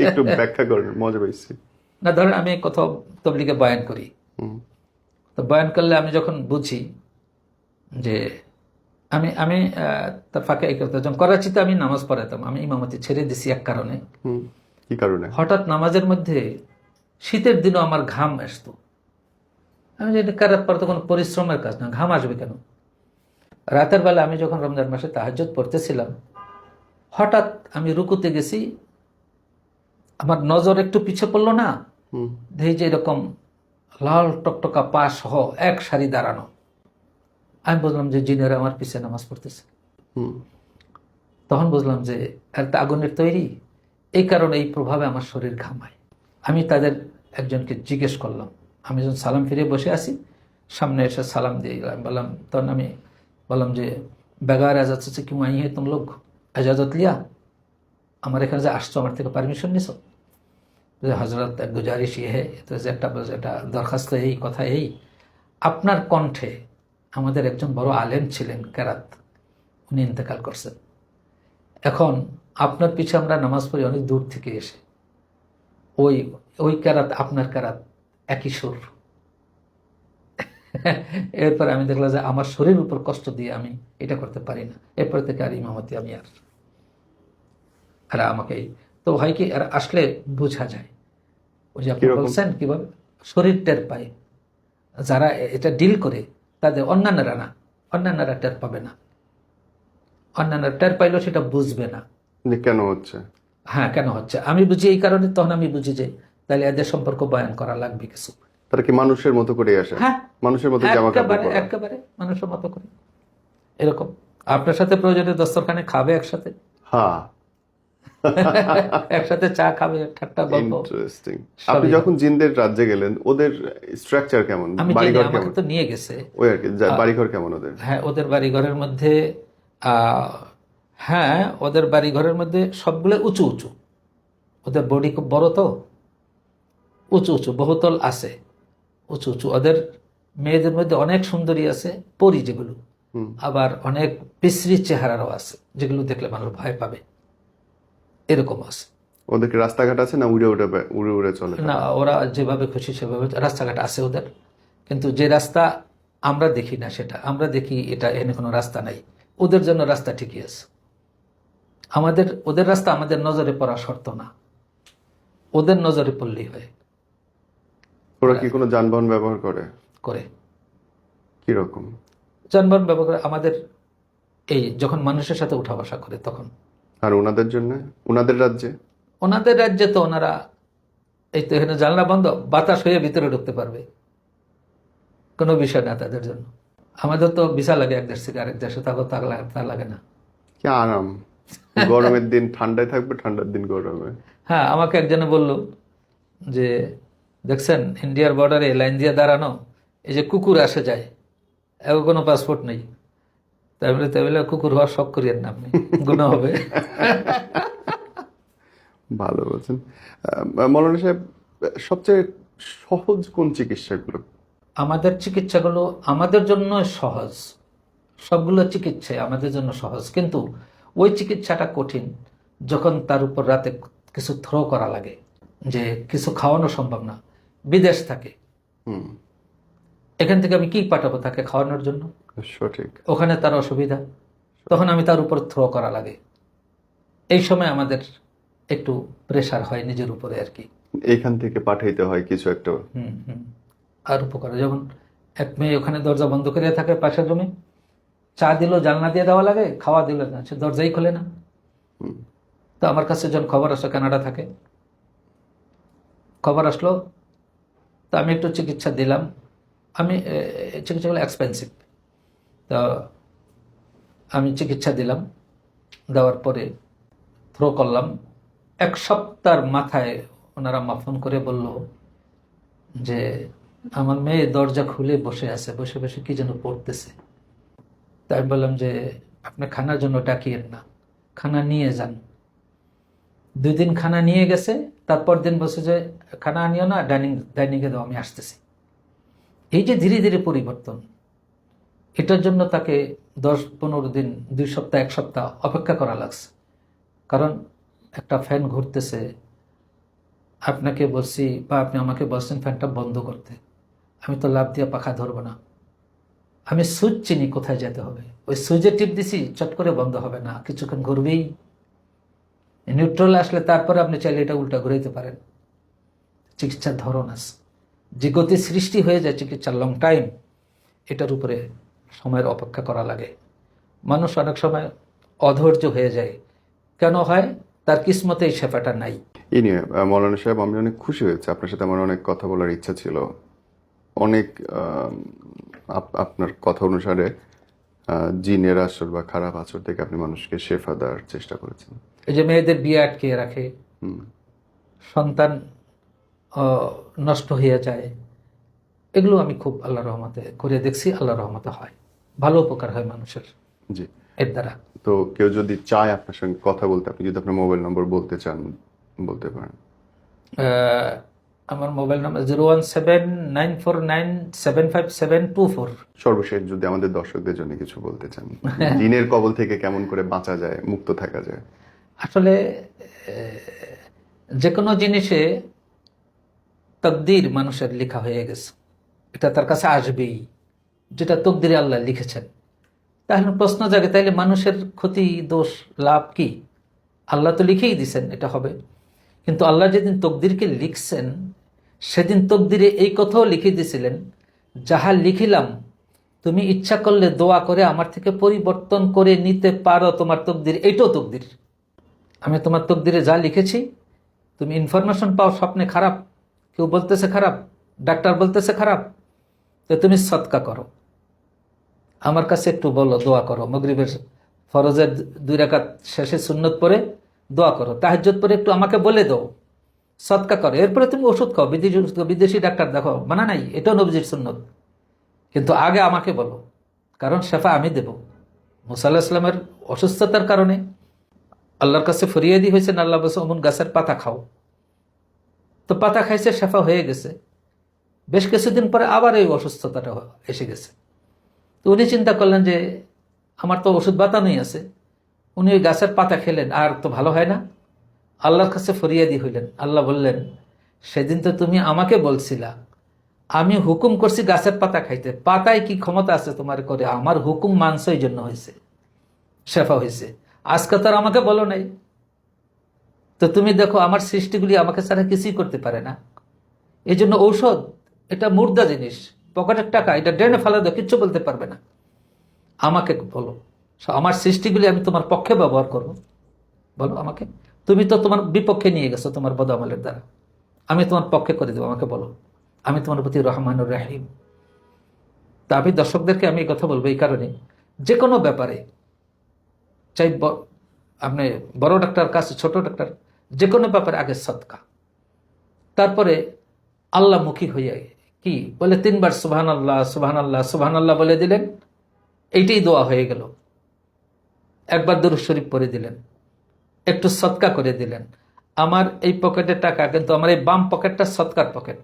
একটু ব্যাখ্যা করেন, মজা পাইছি। না, ধরেন আমি কোথাও তবলিগে বয়ান করি, হুম। তো বয়ান করলে আমি যখন বুঝি যে আমি আমি তার ফাঁকে এই করতে, যখন করাচিতে আমি নামাজ পড়াতাম, আমি ইমামতি ছেড়ে দিছি এক কারণে। কি কারণে? হঠাৎ নামাজের মধ্যে শীতের দিনও আমার ঘাম আসতো। আমি যে কারাত পর তো কোনো পরিশ্রমের কাজ না, ঘাম আসবে কেন? রাতের বেলা আমি যখন রমজান মাসে তাহাজ্জুদ পড়তেছিলাম, হঠাৎ আমি রুকুতে গেছি, আমার নজর একটু পিছে পড়লো না, দেখি যে এরকম লাল টকটকা পা সহ এক সারি দাঁড়ানো। আমি বুঝলাম যে জিনেরা আমার পিছে নামাজ পড়তেছে। তখন বুঝলাম যে একটা আগুনের তৈরি, এই কারণে এই প্রভাবে আমার শরীর ঘামায়। আমি তাদের একজনকে জিজ্ঞেস করলাম, আমি যখন সালাম ফিরে বসে আছি, সামনে এসে সালাম দিয়ে আমি বললাম, তখন আমি বললাম যে বেগার এজাজত से क्यों आई है तुम लोग, এজাজত লিয়া আমার এখানে যে আসছো আমার থেকে পারমিশন নিছো? হজরত গুজারিশ ইয়ে তো যে একটা দরখাস্ত এই কথা এই, আপনার কণ্ঠে আমাদের একজন বড় আলেম ছিলেন কেরাত, উনি ইন্তেকাল করছেন। এখন আপনার পিছে আমরা নামাজ পড়ি অনেক দূর থেকে এসে, ওই ওই কেরাত আপনার কেরাত একই সুর। এরপর আমি দেখলাম যে আমার শরীর উপর কষ্ট দিয়ে আমি এটা করতে পারি না, এরপর থেকে আর ইমামতি আমি আর আমাকে তো হয় কি আর আসলে বোঝা যায়, ওই যে আপনি কিরকম? বলছেন কিভাবে শরীর টের পায়, যারা এটা ডিল করে তাদের অন্যান্যরা টের পাবে না, অন্যান্যরা টের পাইলেও সেটা বুঝবে না। যে কেন হচ্ছে? হ্যাঁ, কেন হচ্ছে আমি বুঝি এই কারণে, তখন আমি বুঝি যে তাহলে এদের সম্পর্ক বয়ান করা লাগবে কিছু। তারা কি মানুষের মতো করে আসে? হ্যাঁ, মানুষের মতো জামা কাপড় একেবারে পরা? একেবারে মানুষের মতো করে এরকম আপনার সাথে প্রয়োজনে দস্তরখানে খাবে একসাথে, হ্যাঁ, একসাথে চা খাবে, ঠাট্টা গল্প। ইন্টারেস্টিং। সবই আপনি যখন জিনদের রাজ্যে গেলেন, ওদের স্ট্রাকচার কেমন? আমি জানি, বাড়িঘর আমাকে কেমন? তো নিয়ে গেছে। ওই আর কি, বাড়িঘর কেমন ওদের? হ্যাঁ, ওদের বাড়িঘরের মধ্যে হ্যাঁ ওদের বাড়িঘরের মধ্যে সবগুলো উঁচু উঁচু, ওদের বডি খুব বড় তো, উঁচু উঁচু বহুতল আছে, উঁচু উঁচু। ওদের মেয়েদের মধ্যে অনেক সুন্দরী আছে, পরি যেগুলো, আবার অনেক বিশ্রী চেহারারও আছে যেগুলো দেখলে মানুষ ভয় পাবে, এরকম আছে। ওদেরকে রাস্তাঘাট আছে না উড়ে উড়ে উড়ে উড়ে চলে? না, ওরা যেভাবে খুশি সেভাবে রাস্তাঘাট আছে ওদের, কিন্তু যে রাস্তা আমরা দেখি না সেটা আমরা দেখি, এটা এখানে কোনো রাস্তা নাই, ওদের জন্য রাস্তা ঠিকই আছে। ওদের রাস্তা আমাদের নজরে পড়া শর্ত না, ওদের নজরে পড়লেই হয়। ওরা কি কোনো যানবাহন ব্যবহার করে? কিরকম যানবাহন ব্যবহার করে আমাদের এই যখন মানুষের সাথে উঠা বসা করে তখন। আর ওনাদের জন্য, ওনাদের রাজ্যে? ওনাদের রাজ্যে তো ওনারা এই তো এখানে জানলা বন্ধ, বাতাস হয়ে ভিতরে ঢুকতে পারবে, কোনো বিষয় না তাদের জন্য। আমাদের তো ভিসা লাগে এক দেশ থেকে আরেক দেশে, তারপর তা লাগে না। কি আরাম! গরমের দিন ঠান্ডায় থাকবে, ঠান্ডার দিন গরমে। হ্যাঁ, আমাকে একজনে বলল যে দেখছেন ইন্ডিয়ার বর্ডারে লাইন দিয়ে দাঁড়ানো, এই যে কুকুর আসে যায়, এও কোনো পাসপোর্ট নেই, তাই বলে কুকুর হওয়ার শখ করিয়েন না আপনি, গুনাহ হবে। ভালো বলছেন। মৌলানা সাহেব, সবচেয়ে সহজ কোন চিকিৎসাগুলো? আমাদের চিকিৎসাগুলো আমাদের জন্য সহজ, সবগুলো চিকিৎসাই আমাদের জন্য সহজ, কিন্তু ওই চিকিৎসাটা কঠিন যখন তার উপর রাতে কিছু থ্রো করা লাগে, যে কিছু খাওয়ানো সম্ভব না, বিদেশ থাকে, এখান থেকে আমি কি পাঠাবো তাকে খাওয়ানোর জন্য, সঠিক। ওখানে তার অসুবিধা, তখন আমি তার উপর থ্রো করা লাগে। এই সময় আমাদের একটু প্রেশার হয় নিজের উপরে আর কি, এইখান থেকে পাঠাইতে হয় কিছু একটা। আর উপকার যখন এক মেয়ে ওখানে দরজা বন্ধ করে থাকে পাশের রুমে, চা দিল জানলা দিয়ে দেওয়া লাগে, খাওয়া দিল না, সে দরজাই খোলে না। তো আমার কাছে যখন খবর আসলো, কানাডা থাকে, খবর আসলো, তো আমি একটু চিকিৎসা দিলাম। আমি চিকিৎসাগুলো এক্সপেন্সিভ, তো আমি চিকিৎসা দিলাম, দেওয়ার পরে থ্রো করলাম। এক সপ্তাহের মাথায় ওনারা মা ফোন করে বলল যে আমার মেয়ে দরজা খুলে বসে আছে, বসে বসে কি যেন পড়তেছে। তাই আমি বললাম যে আপনি খানার জন্য ডাকিয়েন না, খানা নিয়ে যান। 2 দিন খানা নিয়ে গেছে, তারপর দিন বসে যে খানা আনিও না, ডাইনিংয়ে দাও, আমি আসতেছি। এই যে ধীরে ধীরে পরিবর্তন, এটার জন্য তাকে 10-15 দিন, 2 সপ্তাহ, 1 সপ্তাহ অপেক্ষা করা লাগছে। কারণ একটা ফ্যান ঘুরতেছে, আপনাকে বলছি বা আপনি আমাকে বলছেন ফ্যানটা বন্ধ করতে, আমি তো লাভ দিয়ে পাখা ধরবো না, আমি সুইচ চিনি কোথায় যেতে হবে, ওই সুইচে টিপ দিছি, চট করে বন্ধ হবে না, কিছুক্ষণ ঘুরবেই। নিউট্রাল আসলে তারপরে আপনি চাইলে এটা উল্টা ঘুরাইতে পারেন। চিকিৎসার ধরন আছে, যে গতি সৃষ্টি হয়ে যায় চিকিৎসার লং টাইম, এটার উপরে সময়ের অপেক্ষা করা লাগে। মানুষ অনেক সময় অধৈর্য হয়ে যায়, কেন হয়? তার কিসমতে এই শেফাটা নাই। এই নিয়ে মৌলানা সাহেব আমি অনেক খুশি হয়েছে, আপনার সাথে আমার অনেক কথা বলার ইচ্ছা ছিল। অনেক আপনার কথা অনুসারে জিনের আসর বা খারাপ আচর থেকে আপনি মানুষকে শেফা দেওয়ার চেষ্টা করেছেন। এই যে মেয়েদের বিয়ে আটকে রাখে, সন্তান নষ্ট হয়ে যায়, এগুলো আমি খুব আল্লাহর রহমতে করে দেখছি, আল্লাহর রহমতে হয়, ভালো উপকার হয় মানুষের। জি। এর দ্বারা। তো কেউ যদি চায় আপনার সঙ্গে কথা বলতে, আপনি যদি আপনার মোবাইল নম্বর বলতে চান বলতে পারেন। আহ, আমার মোবাইল নাম্বার 01794975724। সর্বশেষ যদি আমাদের দর্শকদের জন্য কিছু বলতে চান, জিনের কবল থেকে কেমন করে বাঁচা যায়, মুক্ত থাকা যায়। আসলে যে কোনো জিনিসে তকদির মানুষের লেখা হয়ে গেছে, এটা তার কাছে আসবেই, যেটা তকদিরে আল্লাহ লিখেছেন। তাহলে প্রশ্ন জাগে, তাইলে মানুষের ক্ষতি দোষ লাভ কি? আল্লাহ তো লিখেই দিছেন এটা হবে, কিন্তু আল্লাহ যেদিন তকদিরকে লিখছেন সেদিন তকদিরে এই কথাও লিখে দিয়েছিলেন, যাহা লিখিলাম তুমি ইচ্ছা করলে দোয়া করে আমার থেকে পরিবর্তন করে নিতে পারো, তোমার তকদির এইটাও তকদির। আমি তোমার তকদিরে যা লিখেছি, তুমি ইনফরমেশন পাও স্বপ্নে খারাপ, কেউ বলতেছে খারাপ, ডাক্তার বলতেছে খারাপ, তো তুমি সদকা করো, আমার কাছে একটু বলো, দোয়া করো, মাগরিবের ফরজের 2 রাকাত শেষে সুন্নত পড়ে দোয়া করো, তাহাজ্জুদ পড়ে একটু আমাকে বলে দাও, সদকা করো, এরপরে তুমি ওষুধ খাও, বিদেশি ওষুধ খাও, বিদেশি ডাক্তার দেখো, মানা নাই, এটাও নবীজির সুন্নত, কিন্তু আগে আমাকে বলো, কারণ শেফা আমি দেব। মুসা আলাইহিস সালামের অসুস্থতার কারণে আল্লাহর কাছে ফরিয়াদি হয়েছেন, আল্লাহ বলছে অমুন গাছের পাতা খাও, তো পাতা খাইছে, শেফা হয়ে গেছে। বেশ কিছুদিন পরে আবার এই অসুস্থতাটা এসে গেছে। তো উনি চিন্তা করলেন যে আমার তো ওষুধ বাতানোই আছে, উনি ওই গাছের পাতা খেলেন, আর তো ভালো হয় না, আল্লাহর কাছে ফরিয়াদি হইলেন। আল্লাহ বললেন, সেদিন তো তুমি আমাকে বলছিলা, আমি হুকুম করছি গাছের পাতা খাইতে, পাতায় কি ক্ষমতা আছে তোমার করে, আমার হুকুম মানছো, এই জন্য হয়েছে, শেফা হয়েছে। আজকে তো আর আমাকে বলো নাই, তো তুমি দেখো আমার সৃষ্টিগুলি আমাকে ছাড়া কিছুই করতে পারে না, এই জন্য ঔষধ এটা মুর্দা জিনিস, পকেটের টাকা, এটা ড্রেনে ফেলা দাও, কিচ্ছু বলতে পারবে না, আমাকে বলো, আমার সৃষ্টিগুলি আমি তোমার পক্ষে ব্যবহার করব, বলো আমাকে, তুমি তো তোমার বিপক্ষে নিয়ে গেছো তোমার বদআমলের দ্বারা, আমি তোমার পক্ষে করে দেবো, আমাকে বলো, আমি তোমার প্রতি রহমানুর রাহিম। তা আমি দর্শকদেরকে আমি এই কথা বলবো এই কারণে, যে কোনো ব্যাপারে, চাই আপনি বড় ডাক্তার কাছে ছোট ডাক্তার, যে কোনো ব্যাপারে আগে সদকা, তারপরে আল্লাহমুখী হইয়া, কি বলে 3 বার সুবহানাল্লাহ সুবহানাল্লাহ সুবহানাল্লাহ বলে দিলেন, এইটাই দোয়া হয়ে গেল। একবার দুরূদ শরীফ পড়ে দিলেন, একটু সদকা করে দিলেন। আমার এই পকেটের টাকা, কিন্তু আমার এই বাম পকেটটা সদকার পকেট,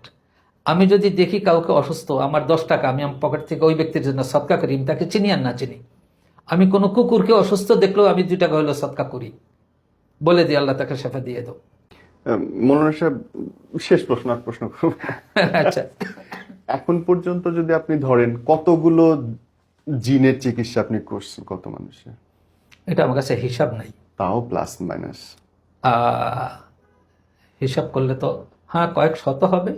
আমি যদি দেখি কাউকে অসুস্থ, আমার 10 টাকা আমি আমার পকেট থেকে ওই ব্যক্তির জন্য সদকা করি, আমি তাকে চিনি আর না চিনি, আমি কোনো কুকুরকে অসুস্থ দেখলেও আমি 2 টাকা হলেও সদকা করি, বলে দিই আল্লাহ তাকে শেফা দিয়ে দাও। মৌলানা সাহেব, শেষ প্রশ্ন, আর প্রশ্ন করব। আচ্ছা, এখন পর্যন্ত যদি আপনি ধরেন কতগুলো জিনের চিকিৎসা আপনি করছেন, কত মানুষের? এটা আমার কাছে হিসাব নাই, তাও প্লাস মাইনাস? হিসাব করলে তো হ্যাঁ কয়েক শত হবে,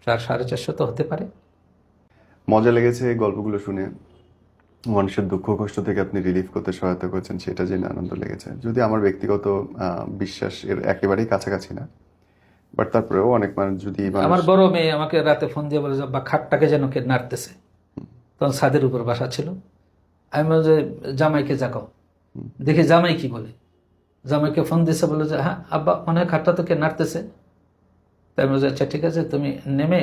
400-450 তো হতে পারে। মজা লেগেছে এই গল্পগুলো শুনে, মানুষের দুঃখ কষ্ট থেকে আপনি রিলিফ করতে সহায়তা করছেন, সেটা জেনে আনন্দ লেগেছে। যদি আমার ব্যক্তিগত বিশ্বাস এর একেবারেই কাছাকাছি না, বাট তারপরেও অনেক মানুষ যদি আমার বড় মেয়ে আমাকে রাতে ফোন দিয়ে বলে, বা খাটটাকে যেন কে নাড়তেছে, তখন ছাদের উপর বাসা ছিল, আমি বললাম যে জামাইকে জাগাও, দেখি জামাই কি বলে। জামাইকে ফোন দিয়েছে, বলে যে হ্যাঁ আব্বা মনে হয় খাটটা তো কে নাড়তেছে। তাই আমি বলছি আচ্ছা ঠিক আছে, তুমি নেমে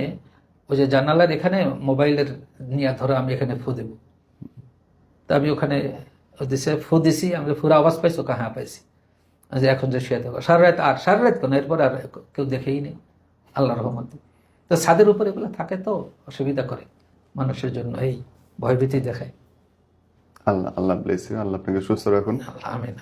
ওই যে জানালার এখানে মোবাইলের নিয়ে ধরো, আমি এখানে ফু দেবো। তা আমি ওখানে দিছে, ফু দিছি, আমি পুরো আওয়াজ পাইছো? হ্যাঁ পাইছি। যে এখন যে শুয়ে থাকো সারা রাত কেন, এরপর আর কেউ দেখেই নেই, আল্লাহ রহমত। তো ছাদের উপরে এগুলো থাকে তো অসুবিধা করে মানুষের জন্য, এই ভয়ভীতি দেখায়। আল্লাহ ব্লেস ইউ, আল্লাহ আপনাকে সুস্থ রাখুন। আমিন।